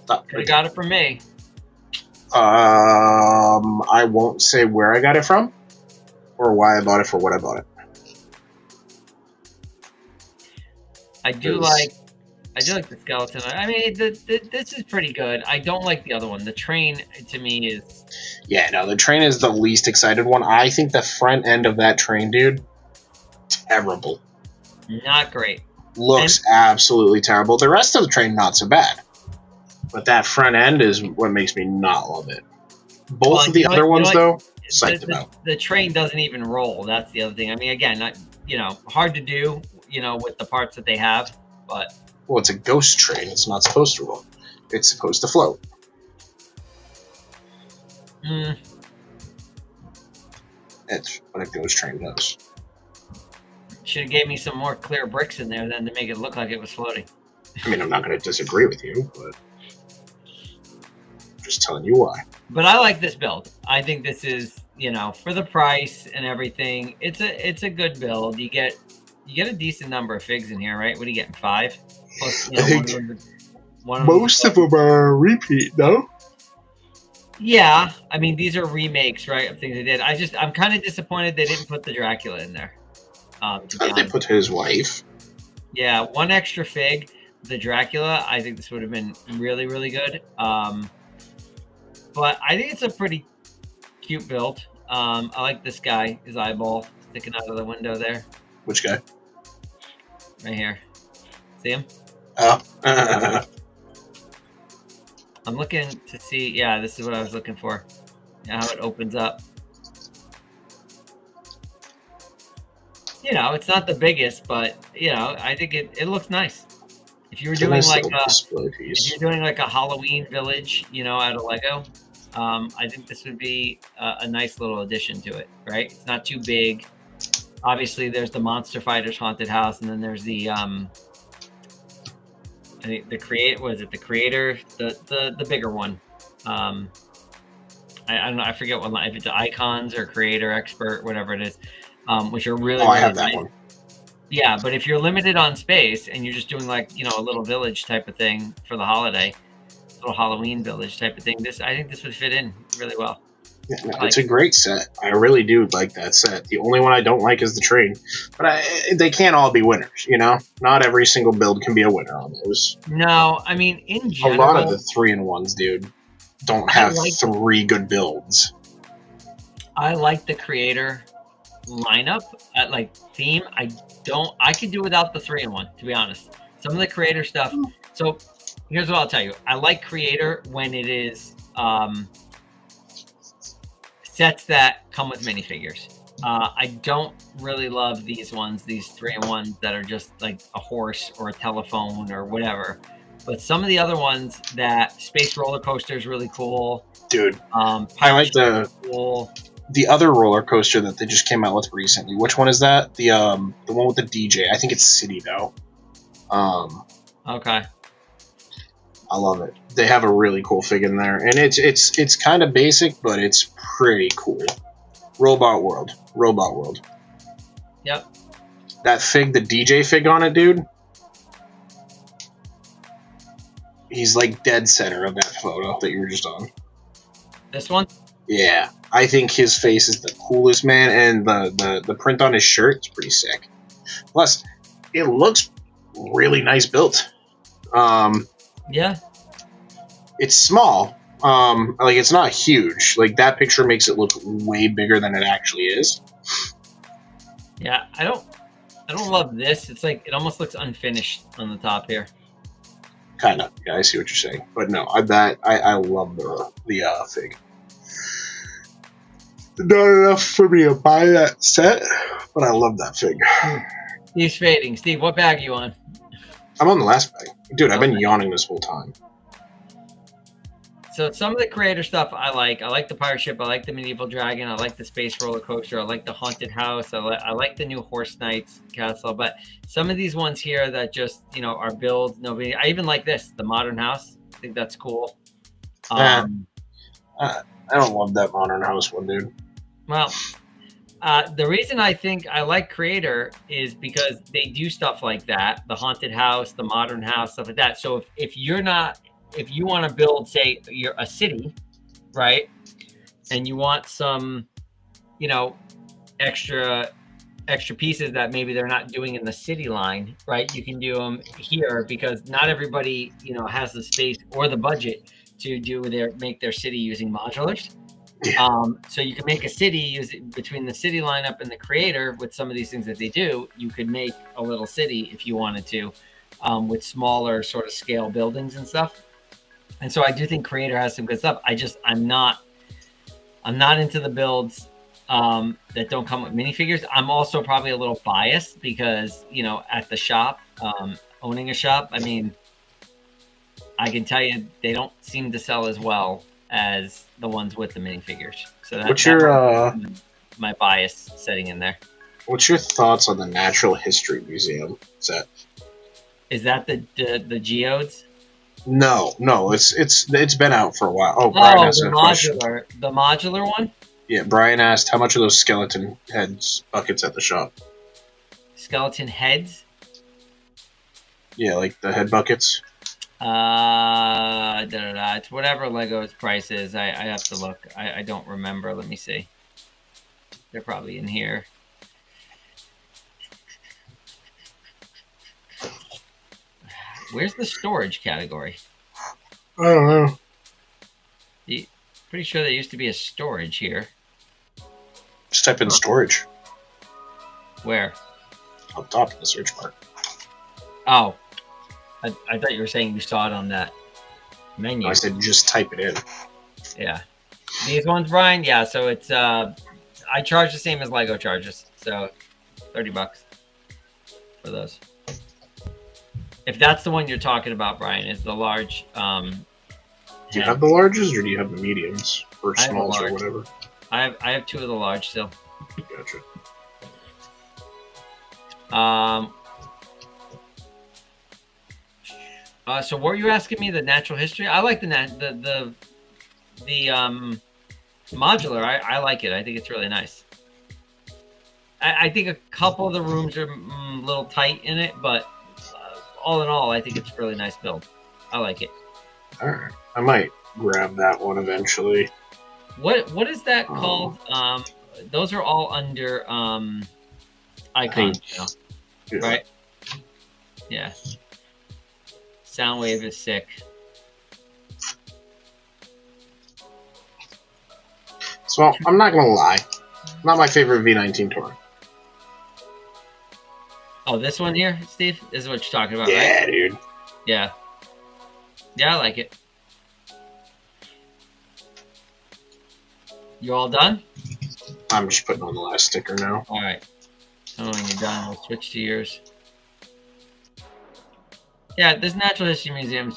Could have got it from me. I won't say where I got it from or why I bought it for what I bought it. I do like the skeleton. I mean, this is pretty good. I don't like the other one. The train to me is. Yeah, no, the train is the least excited one. I think the front end of that train, dude, terrible. Not great. Looks absolutely terrible. The rest of the train, not so bad. But that front end is what makes me not love it. Both of the other ones, though, psyched about. The train doesn't even roll. That's the other thing. I mean, again, hard to do, with the parts that they have, but. Well, it's a ghost train. It's not supposed to roll. It's supposed to float. That's what a ghost train does. Should have gave me some more clear bricks in there then to make it look like it was floating. I mean, I'm not going to disagree with you, but I'm just telling you why. But I like this build. I think this is, for the price and everything, it's a good build. You get a decent number of figs in here, right? What are you getting? 5? Plus, I think most of them are repeat, no? Yeah, I mean, these are remakes, right, of things they did. I'm kind of disappointed they didn't put the Dracula in there. They put his wife. Yeah, 1 extra fig. The Dracula, I think this would have been really, really good. But I think it's a pretty cute build. I like this guy, his eyeball sticking out of the window there. Which guy? Right here. See him? Oh. I'm looking to see. Yeah, this is what I was looking for. How it opens up. It's not the biggest, but I think it looks nice. If you were doing if you're doing like a Halloween village, out of Lego, I think this would be a nice little addition to it. Right? It's not too big. Obviously, there's the Monster Fighters haunted house, and then there's the I think the creator, the bigger one. I don't know. I forget what line, if it's icons or creator expert, whatever it is, which are really. I have that one. Yeah, but if you're limited on space and you're just doing like a little village type of thing for the holiday, little Halloween village type of thing, I think this would fit in really well. Yeah, no, it's a great set. I really do like that set. The only one I don't like is the train, but they can't all be winners. Not every single build can be a winner on those. No, I mean in general, a lot of the 3-in-1s, dude, don't have 3 good builds. I like the creator lineup at like theme. I could do without the 3-in-1, to be honest. Some of the creator stuff. So here's what I'll tell you. I like creator when it is sets that come with minifigures. I don't really love these 3-in-1s that are just like a horse or a telephone or whatever. But some of the other ones, that space roller coaster is really cool. Dude, I like the other roller coaster that they just came out with recently. Which one is that? The one with the DJ. I think it's City though. Okay. I love it. They have a really cool fig in there, and it's kind of basic, but it's pretty cool. Robot World. Yep. That fig, the DJ fig on it, dude. He's like dead center of that photo that you were just on. This one? Yeah, I think his face is the coolest, man, and the print on his shirt is pretty sick. Plus, it looks really nice built. Yeah. It's small. Like it's not huge. Like that picture makes it look way bigger than it actually is. Yeah, I don't love this. It's like it almost looks unfinished on the top here. Kind of. Yeah, I see what you're saying. But no, I love the fig. Not enough for me to buy that set, but I love that fig. Steve's fading. Steve, what bag are you on? I'm on the last bag. Dude, I've been yawning this whole time. So some of the creator stuff I like. I like the pirate ship. I like the medieval dragon. I like the space roller coaster. I like the haunted house. I like the new horse knights castle. But some of these ones here that just, are builds. Nobody. I even like this, the modern house. I think that's cool. I don't love that modern house one, dude. Well, the reason I think I like creator is because they do stuff like that. The haunted house, the modern house, stuff like that. So if you want to build, say, a city, right? And you want some, you know, extra pieces that maybe they're not doing in the city line, right? You can do them here because not everybody, you know, has the space or the budget to make their city using modulars. So you can make a city between the city lineup and the creator with some of these things that they do. You could make a little city if you wanted to, with smaller sort of scale buildings and stuff. And so I do think creator has some good stuff. I'm not into the builds that don't come with minifigures. I'm also probably a little biased because, you know, at the shop, owning a shop, I mean, I can tell you they don't seem to sell as well as the ones with the minifigures. So What's your my bias setting in there. What's your thoughts on the Natural History Museum set? Is that the geodes? No, it's been out for a while. Oh, Brian asked a question. The modular one? Yeah, Brian asked how much are those skeleton heads buckets at the shop? Skeleton heads? Yeah, like the head buckets. It's whatever Lego's price is. I have to look. I don't remember. Let me see. They're probably in here. Where's the storage category? I don't know. Pretty sure there used to be a storage here. Just type in storage. Where? Up top of the search bar. Oh. I thought you were saying you saw it on that menu. No, I said just type it in. Yeah. These ones, Brian? Yeah, so it's I charge the same as Lego charges. So $30 for those. If that's the one you're talking about, Brian, is the large. Do you have the larges or do you have the mediums or smalls or whatever? I have two of the large still. Gotcha. So what were you asking me? The natural history? I like the modular. I like it. I think it's really nice. I think a couple of the rooms are a little tight in it, but all in all, I think it's a really nice build. I like it. All right, I might grab that one eventually. What is that called? Those are all under icons, yeah. Right? Yeah. Soundwave is sick. So I'm not gonna lie, not my favorite V19 tour. Oh, this one here, Steve? This is what you're talking about, yeah, right? Dude. Yeah. Yeah, I like it. You all done? I'm just putting on the last sticker now. All right. So when you're done, we'll switch to yours. Yeah, this Natural History Museum,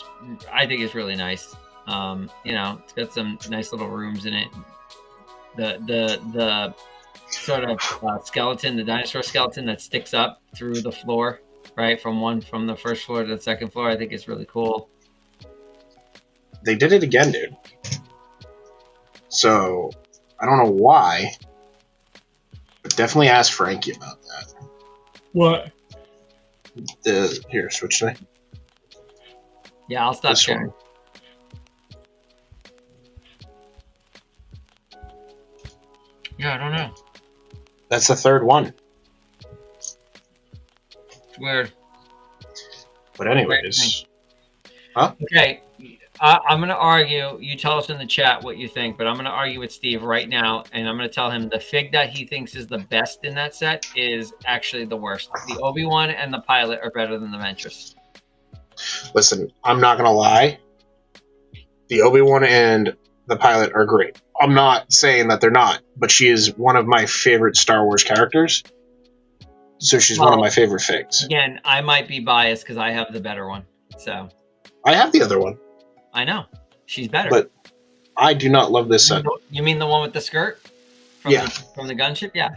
I think is really nice. You know, it's got some nice little rooms in it. The sort of skeleton, the dinosaur skeleton that sticks up through the floor, right, from the first floor to the second floor, I think is really cool. They did it again, dude. So I don't know why, but definitely ask Frankie about that. What? Here, switch to Yeah, I'll stop sharing. Yeah, I don't know. That's the third one. It's weird. But anyways. Huh? Okay. I'm going to argue. You tell us in the chat what you think, but I'm going to argue with Steve right now, and I'm going to tell him the fig that he thinks is the best in that set is actually the worst. The Obi-Wan and the pilot are better than the Ventress. Listen, I'm not going to lie. The Obi-Wan and the pilot are great. I'm not saying that they're not, but she is one of my favorite Star Wars characters. So she's one of my favorite figs. Again, I might be biased because I have the better one. So I have the other one. I know. She's better. But I do not love this set. You mean the one with the skirt? From the gunship? Yeah.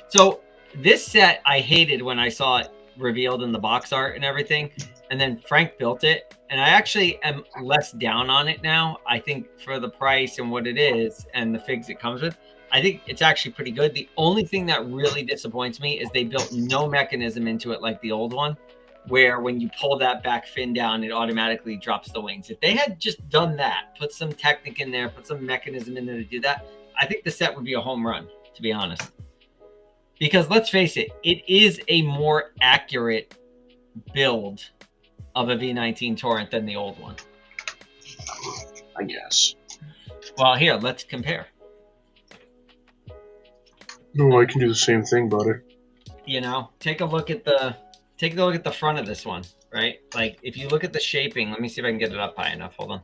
So this set I hated when I saw it revealed in the box art and everything. And then Frank built it. And I actually am less down on it now. I think for the price and what it is and the figs it comes with, I think it's actually pretty good. The only thing that really disappoints me is they built no mechanism into it like the old one. where when you pull that back fin down, it automatically drops the wings. If they had just done that, put some Technic in there, put some mechanism in there to do that, I think the set would be a home run, to be honest. Because let's face it, it is a more accurate build of a V19 Torrent than the old one. I guess. Well, here, let's compare. No, I can do the same thing, buddy. You know, take a look at the front of this one, right? Like, if you look at the shaping, let me see if I can get it up high enough. Hold on.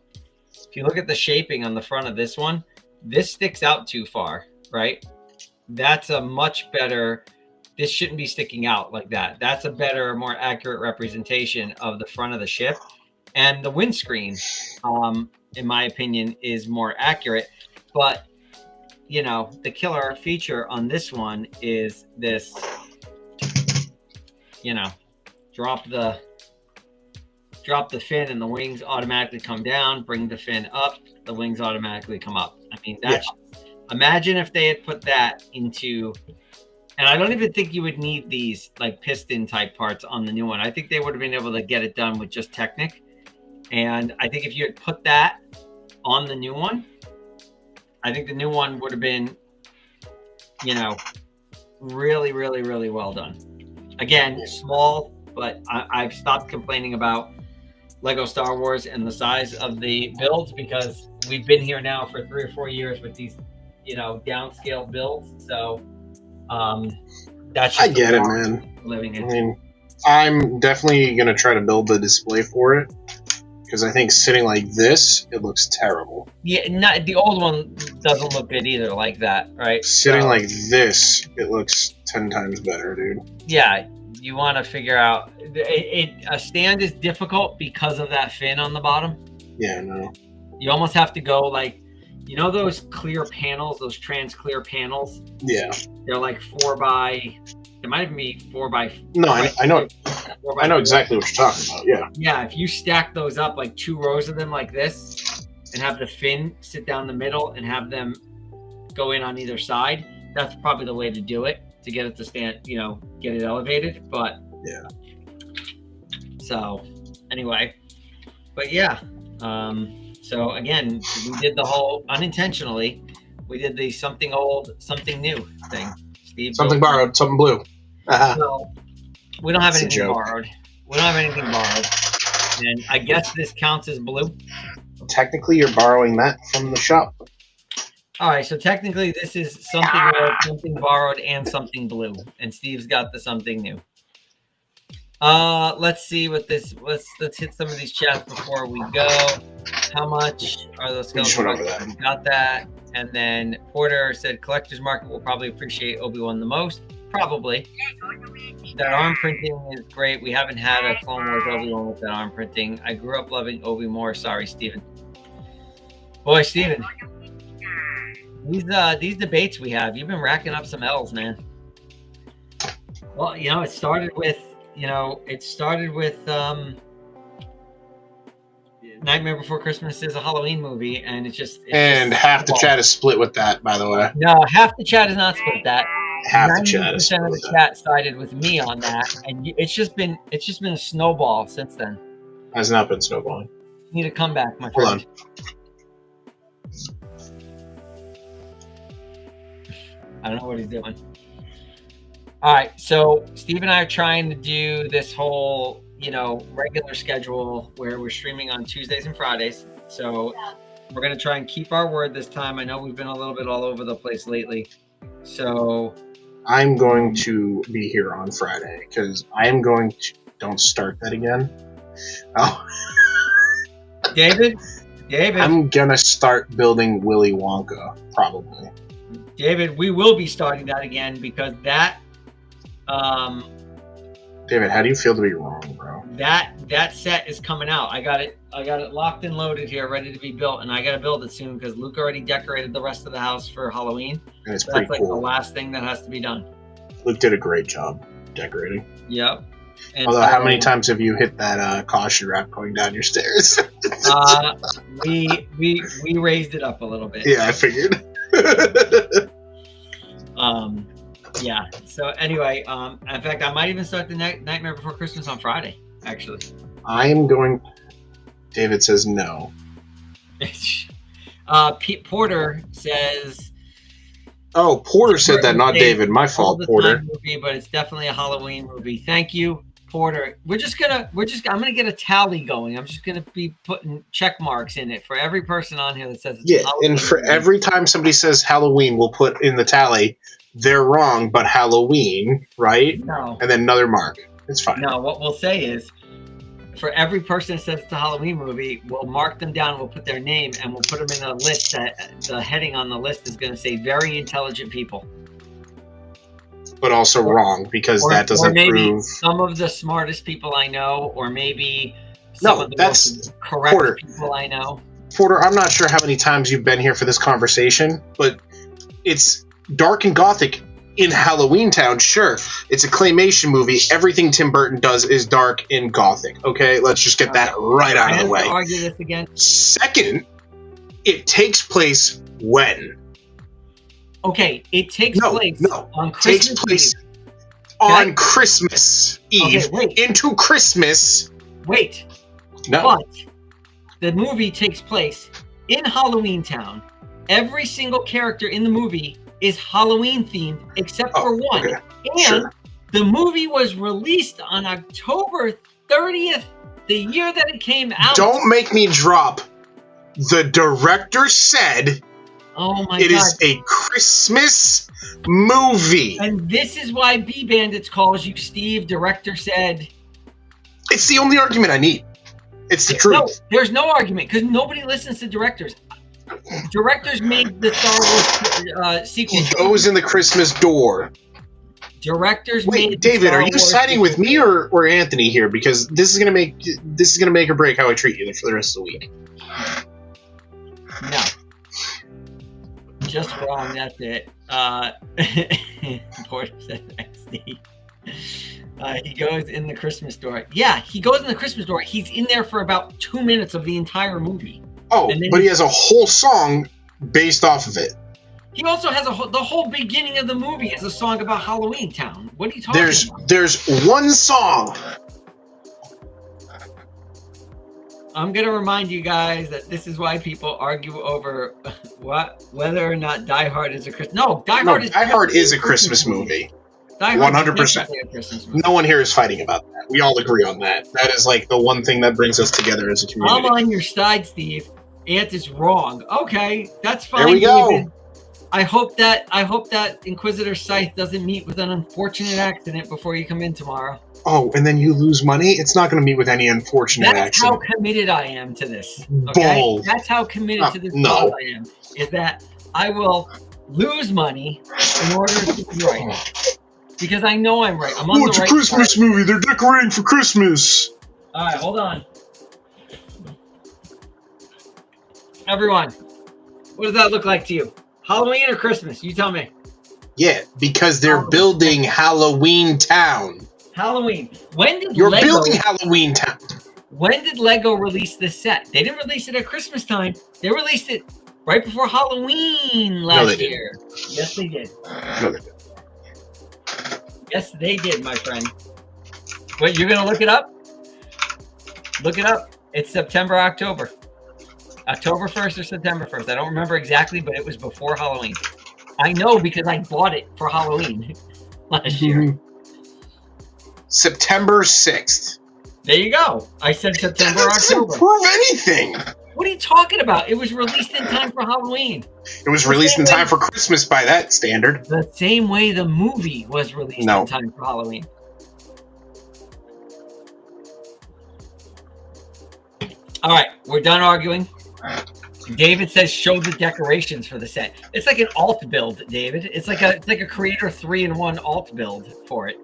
If you look at the shaping on the front of this one, this sticks out too far, right? That's a much better. This shouldn't be sticking out like that. That's a better, more accurate representation of the front of the ship. And the windscreen, in my opinion, is more accurate. But, you know, the killer feature on this one is this, you know, drop the fin and the wings automatically come down, bring the fin up, the wings automatically come up. I mean, that's, imagine if they had put that into, and I don't even think you would need these like piston type parts on the new one. I think they would have been able to get it done with just Technic. And I think if you had put that on the new one, I think the new one would have been, you know, really, really, really well done. Again, small, but I've stopped complaining about Lego Star Wars and the size of the builds because we've been here now for 3 or 4 years with these, you know, downscale builds. So that's just I get it, man. Living in. I mean, I'm definitely gonna try to build the display for it because I think sitting like this, it looks terrible. Yeah, not the old one doesn't look good either, like that, right? Sitting like this, it looks 10 times better, dude. Yeah, you want to figure out a stand is difficult because of that fin on the bottom. Yeah, no. You almost have to go like, you know, those clear panels, those trans clear panels. Yeah. They're like 4 by. It might even be 4 by. No, I know. 4 by I know 4. exactly what you're talking about. Yeah. Yeah, if you stack those up like 2 rows of them like this, and have the fin sit down the middle and have them go in on either side, that's probably the way to do it to get it to stand. You know, get it elevated. But yeah. So anyway, but yeah. So again, we did the whole unintentionally. We did the something old, something new thing. Steve, something borrowed, something blue. So we don't have anything borrowed. We don't have anything borrowed, and I guess this counts as blue. Technically, you're borrowing that from the shop. All right, so technically, this is something old, something borrowed, and something blue. And Steve's got the something new. Let's see what this. Let's hit some of these chats before we go. How much are those skeletons? We got that. And then Porter said collector's market will probably appreciate Obi-Wan the most. Probably. That arm printing is great. We haven't had a Clone Wars Obi-Wan with that arm printing. I grew up loving Obi more. Sorry, Steven. Boy, Steven. These debates we have, you've been racking up some L's, man. Well, you know, it started with Nightmare Before Christmas is a Halloween movie, and it's half the chat is split with that, by the way. No, half the chat is not split with that. Half the chat is split of the chat sided with me on that, and it's just been a snowball since then. Has not been snowballing. You need to come back, my friend. Hold on. I don't know what he's doing. All right, so Steve and I are trying to do this whole, regular schedule where we're streaming on Tuesdays and Fridays. So we're going to try and keep our word this time. I know we've been a little bit all over the place lately. So I'm going to be here on Friday because I am going to... Don't start that again. Oh. David? I'm going to start building Willy Wonka, probably. David, we will be starting that again because that... David, how do you feel to be wrong, bro? That set is coming out. I got it locked and loaded here, ready to be built, and I got to build it soon because Luke already decorated the rest of the house for Halloween. And it's so pretty that's cool. Like the last thing that has to be done. Luke did a great job decorating. Yep. And although, how many times have you hit that caution wrap going down your stairs? We raised it up a little bit. Yeah, I figured. Yeah. So anyway, in fact, I might even start the Nightmare Before Christmas on Friday. actually. I am going. David says no. Pete Porter says. Oh, Porter said that, not It's David. My all fault, the Porter. time movie, but it's definitely a Halloween movie. Thank you, Porter. I'm gonna get a tally going. I'm just gonna be putting check marks in it for every person on here that says it's a Yeah, Halloween and for movie. every time somebody says Halloween, we'll put in the tally, they're wrong, but Halloween, right? No. And then another mark. It's fine. No, what we'll say is, for every person that says it's a Halloween movie, we'll mark them down, we'll put their name, and we'll put them in a list that the heading on the list is going to say very intelligent people. But also wrong, because that doesn't or maybe prove... some of the smartest people I know, or maybe No, some of the that's- most correct Porter. people I know. Porter, I'm not sure how many times you've been here for this conversation, but it's dark and gothic in Halloween Town, sure. It's a claymation movie. Everything Tim Burton does is dark and gothic, okay? Let's just get that right out of the I way. have to argue this again. Second, it takes place when? Okay, it takes place on Takes Christmas place Eve. on Christmas Eve. Okay, wait. Into Christmas. Wait, No. but the movie takes place in Halloween Town. Every single character in the movie is Halloween themed except for one. Okay. And Sure. the movie was released on October 30th, the year that it came out. Don't make me drop. The director said Oh my it God. is a Christmas movie. And this is why B Bandits calls you Steve. Director said. It's the only argument I need. It's the truth. No, there's no argument because nobody listens to directors. Directors made the Star Wars sequel. He goes in the Christmas door. Directors Wait, made. David, Star are you Wars siding with sequel. me or Anthony here? Because this is gonna make or break how I treat you for the rest of the week. No. Just wrong, that's it. Porter said XD. He goes in the Christmas store. Yeah, he goes in the Christmas store. He's in there for about 2 minutes of the entire movie. Oh, And then but he has a whole song based off of it. He also has the whole beginning of the movie is a song about Halloween Town. What are you talking about? There's one song. I'm gonna remind you guys that this is why people argue over whether or not Die Hard is a Christmas. No, Die Hard is a Christmas movie. Die Hard 100%. is definitely a Christmas movie. No one here is fighting about that. We all agree on that. That is like the one thing that brings us together as a community. I'm on your side, Steve. Ant is wrong. Okay, that's fine. There we go. David. I hope that Inquisitor Scythe doesn't meet with an unfortunate accident before you come in tomorrow. Oh, and then you lose money? It's not going to meet with any unfortunate That's accident. how committed I am to this. Okay? Bull. That's how committed to this No. cause I am. Is that I will lose money in order to be right. Because I know I'm right. I'm on the right side. movie. They're decorating for Christmas. All right, hold on. Everyone, what does that look like to you? Halloween or Christmas? You tell me. Yeah, because they're building Halloween Town. Halloween. When did You're Lego, building Halloween Town. When did Lego release this set? They didn't release it at Christmas time. They released it right before Halloween last they year. Yes, they did. No, they didn't. Yes, they did, my friend. Wait, you're gonna look it up? Look it up. It's September, October. October 1st or September 1st. I don't remember exactly, but it was before Halloween. I know because I bought it for Halloween last year. September 6th. There you go. I said September, That doesn't October. prove anything. What are you talking about? It was released in time for Halloween. It was released in time for Christmas by that standard. The same way the movie was released in time for Halloween. All right, we're done arguing. David says show the decorations for the set. It's like an alt build, David. It's like a creator 3-in-1 alt build for it.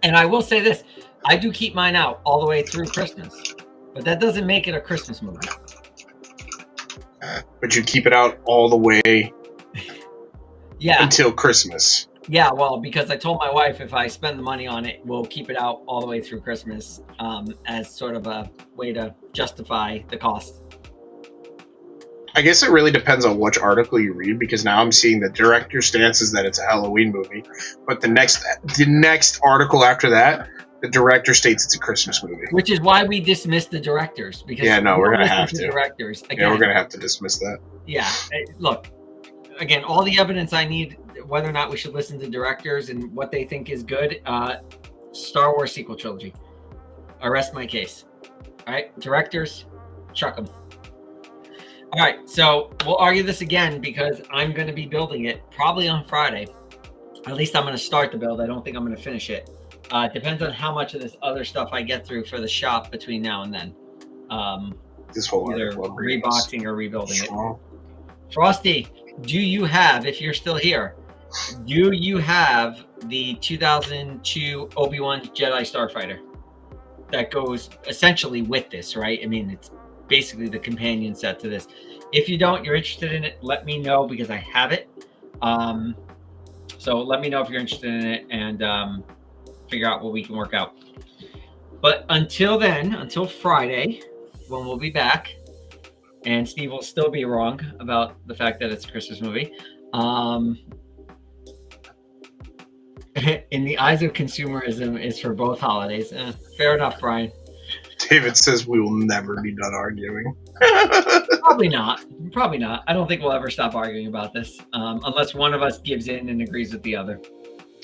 And I will say this, I do keep mine out all the way through Christmas. But that doesn't make it a Christmas movie. But you keep it out all the way Yeah. until Christmas. Yeah, well, because I told my wife if I spend the money on it, we'll keep it out all the way through Christmas as sort of a way to justify the cost. I guess it really depends on which article you read, because now I'm seeing the director's stance is that it's a Halloween movie, but the next article after that, The director states it's a Christmas movie. Which is why we dismissed the directors. Because Yeah, no, we we're don't gonna listen have to to. directors. Again, Yeah, we're gonna have to dismiss that. Yeah, look, again, all the evidence I need, whether or not we should listen to directors and what they think is good. Star Wars sequel trilogy. I rest my case. All right, directors, chuck them. All right, so we'll argue this again because I'm going to be building it probably on Friday. At least I'm going to start the build. I don't think I'm going to finish it. Depends on how much of this other stuff I get through for the shop between now and then. This whole Either article reboxing or rebuilding it. strong. Frosty, do you have, if you're still here, do you have the 2002 Obi-Wan Jedi Starfighter that goes essentially with this, right? I mean, it's basically the companion set to this. If you don't, you're interested in it, let me know because I have it. So let me know if you're interested in it and figure out what we can work out. But until then, until Friday, when we'll be back, and Steve will still be wrong about the fact that it's a Christmas movie. In the eyes of consumerism, it's for both holidays. Fair enough, Brian. David says we will never be done arguing. Probably not. Probably not. I don't think we'll ever stop arguing about this, unless one of us gives in and agrees with the other.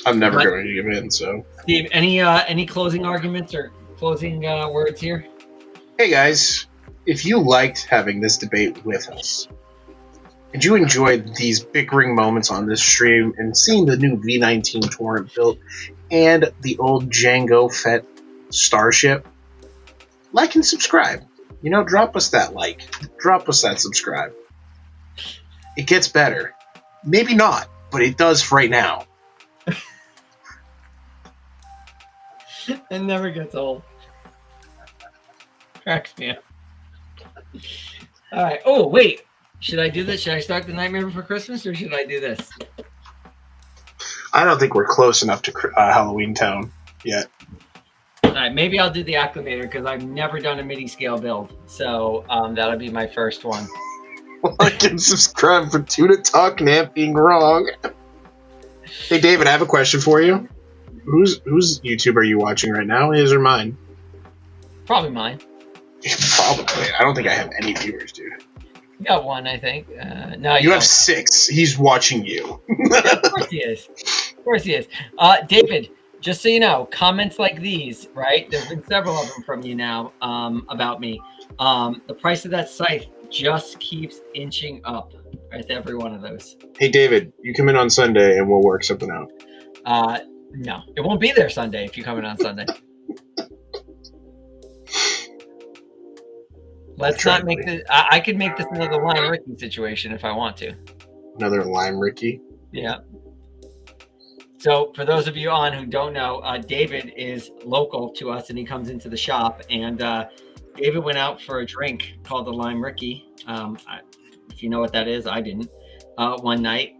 I'm never going to give in, so. Steve, any closing arguments or closing words here? Hey, guys. If you liked having this debate with us, and you enjoyed these bickering moments on this stream and seeing the new V19 Torrent built and the old Jango Fett starship, like and subscribe. You know, drop us that like. Drop us that subscribe. It gets better. Maybe not, but it does right now. It never gets old. Cracks me up. All right. Oh, wait. Should I do this? Should I start the Nightmare Before Christmas or should I do this? I don't think we're close enough to Halloween Town yet. All right. Maybe I'll do the Acclimator because I've never done a MIDI scale build. So that'll be my first one. Like and subscribe for Tuna Talk Nap being wrong. Hey, David, I have a question for you. Whose YouTube are you watching right now? His or mine? Probably mine. Probably. I don't think I have any viewers, dude. You got one, I think. No, you have 6. He's watching you. Of course he is. Of course he is. David, just so you know, comments like these, right? There's been several of them from you now about me. The price of that scythe just keeps inching up. Right to every one of those. Hey, David, you come in on Sunday and we'll work something out. No, it won't be there Sunday if you come in on Sunday. Let's not make this. I could make this another Lime Ricky situation if I want to. Another Lime Ricky? Yeah. So for those of you on who don't know, David is local to us and he comes into the shop. And David went out for a drink called the Lime Ricky. If you know what that is, I didn't. One night.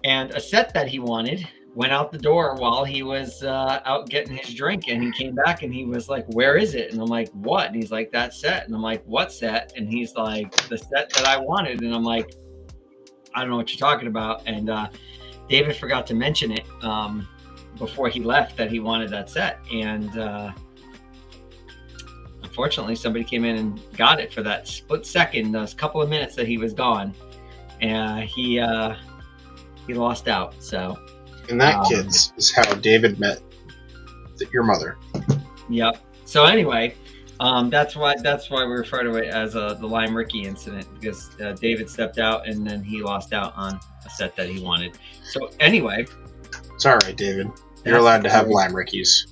And a set that he wanted went out the door while he was out getting his drink, and he came back and he was like, "Where is it?" And I'm like, "What?" And he's like, "That set." And I'm like, "What set?" And he's like, "The set that I wanted." And I'm like, "I don't know what you're talking about." And David forgot to mention it before he left that he wanted that set, and unfortunately somebody came in and got it for that split second, those couple of minutes that he was gone, and he lost out. So and that, kids, is how David met your mother. Yep. So anyway, that's why we refer to it as the Lime Ricky incident, because David stepped out and then he lost out on a set that he wanted. So anyway, it's all right, David. You're allowed to have Lime Rickies.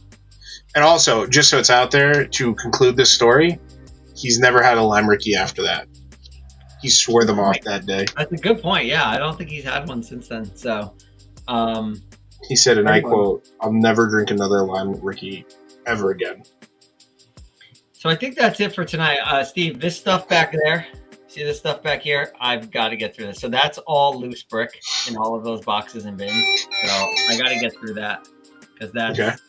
And also, just so it's out there, to conclude this story, he's never had a Lime Ricky after that. He swore them off that day. That's a good point. Yeah, I don't think he's had one since then. So. He said, and I quote, "I'll never drink another Lime Ricky ever again." So I think that's it for tonight. Steve, this stuff back there, see this stuff back here? I've got to get through this. So that's all loose brick in all of those boxes and bins. So I got to get through that because that's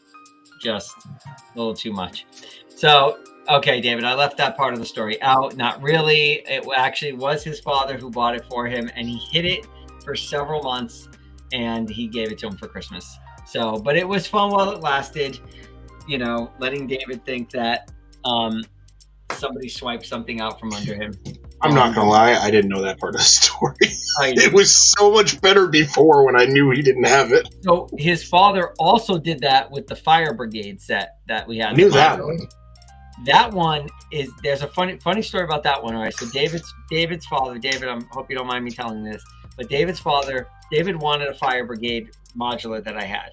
just a little too much. So, okay, David, I left that part of the story out. Not really. It actually was his father who bought it for him, and he hid it for several months. And he gave it to him for Christmas. So, but it was fun while it lasted. letting David think that somebody swiped something out from under him. I'm not gonna lie, I didn't know that part of the story. I It was so much better before when I knew he didn't have it. So his father also did that with the fire brigade set that we had. I knew that one. That one is, there's a funny story about that one. All right, so David's father, David, I hope you don't mind me telling this, but David wanted a fire brigade modular that I had,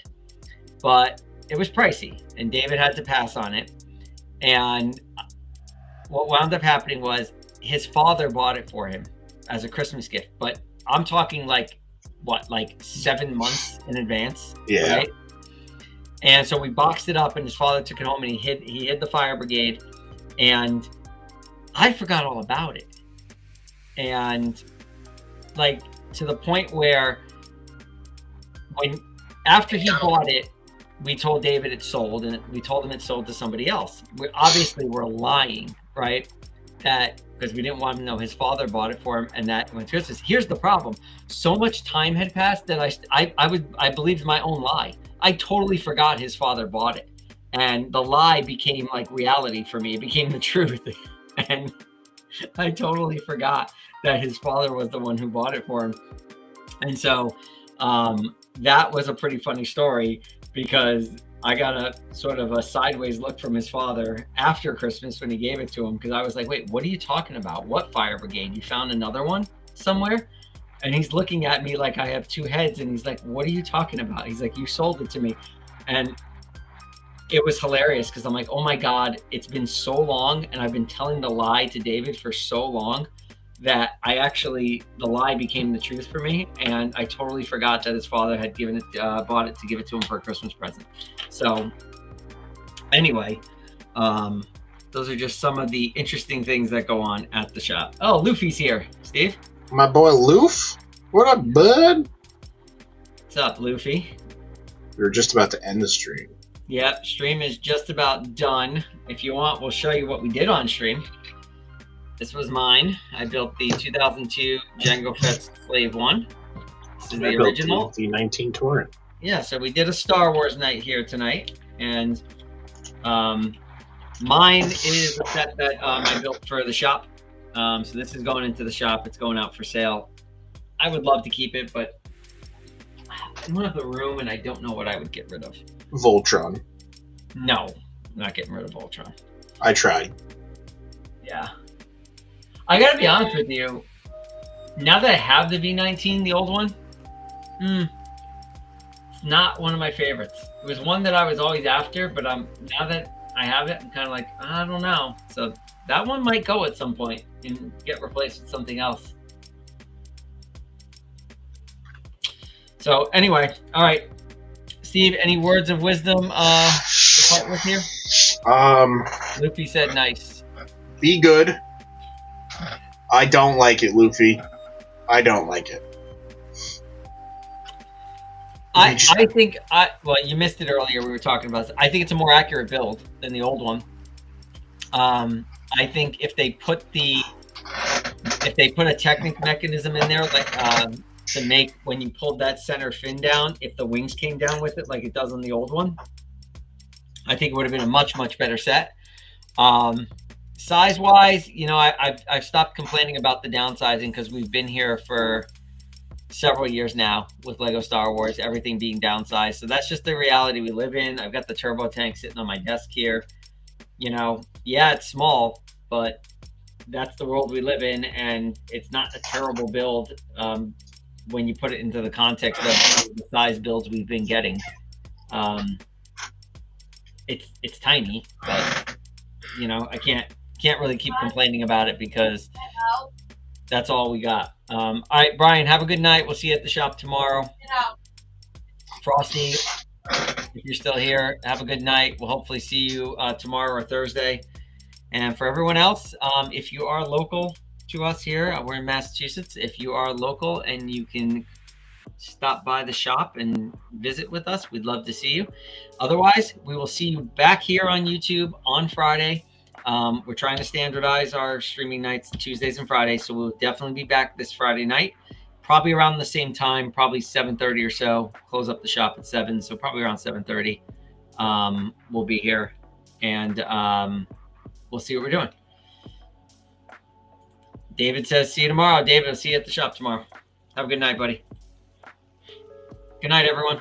but it was pricey, and David had to pass on it. And what wound up happening was his father bought it for him as a Christmas gift, but I'm talking like 7 months in advance. Yeah. Right? And so we boxed it up, and his father took it home, and he hid the fire brigade, and I forgot all about it. And like, to the point where after he bought it, we told David it sold, and we told him it sold to somebody else. We're lying, right? That because we didn't want him to know his father bought it for him, and that went to Christmas. Here's the problem: so much time had passed that I believed my own lie. I totally forgot his father bought it, and the lie became like reality for me. It became the truth, and I totally forgot that his father was the one who bought it for him. And so that was a pretty funny story, because I got a sort of a sideways look from his father after Christmas when he gave it to him, because I was like, wait, what are you talking about? What fire brigade? You found another one somewhere? And he's looking at me like I have two heads, and he's like, what are you talking about? He's like, you sold it to me. And it was hilarious, because I'm like, oh my God, it's been so long, and I've been telling the lie to David for so long that the lie became the truth for me, and I totally forgot that his father had bought it to give it to him for a Christmas present. So anyway, those are just some of the interesting things that go on at the shop. Oh, Luffy's here. Steve? My boy Loof? What up, bud? What's up, Luffy? We were just about to end the stream. Yep, stream is just about done. If you want, we'll show you what we did on stream. This was mine. I built the 2002 Jango Fett Slave 1. This is the original. The 19 Touring. Yeah, so we did a Star Wars night here tonight. And mine is a set that I built for the shop. So this is going into the shop. It's going out for sale. I would love to keep it, but I don't have the room, and I don't know what I would get rid of. Voltron. No, I'm not getting rid of Voltron. I tried. Yeah. I gotta be honest with you. Now that I have the V19, the old one, it's not one of my favorites. It was one that I was always after, but now that I have it, I'm kind of like, I don't know. So that one might go at some point and get replaced with something else. So anyway, all right. Steve, any words of wisdom to part with here? Luffy said nice. Be good. I don't like it, Luffy. I don't like it. I think well, you missed it earlier. We were talking about this. I think it's a more accurate build than the old one. I think if they put a Technic mechanism in there, like to make when you pulled that center fin down, if the wings came down with it like it does on the old one, I think it would have been a much better set. Size wise, I've stopped complaining about the downsizing, because we've been here for several years now with Lego Star Wars, everything being downsized. So that's just the reality we live in. I've got the turbo tank sitting on my desk here. Yeah, it's small, but that's the world we live in, and it's not a terrible build when you put it into the context of the size builds we've been getting. It's tiny, but I can't really keep complaining about it, because that's all we got. All right, Brian, have a good night. We'll see you at the shop tomorrow. Frosty, if you're still here, have a good night. We'll hopefully see you tomorrow or Thursday. And for everyone else, if you are local to us here, we're in Massachusetts. If you are local and you can stop by the shop and visit with us, we'd love to see you. Otherwise, we will see you back here on YouTube on Friday. We're trying to standardize our streaming nights, Tuesdays and Fridays, so we'll definitely be back this Friday night, probably around the same time, probably 7:30 or so. Close up the shop at 7, so probably around 7:30. will be here, and we'll see what we're doing. David says, see you tomorrow. David, I'll see you at the shop tomorrow. Have a good night, buddy. Good night, everyone.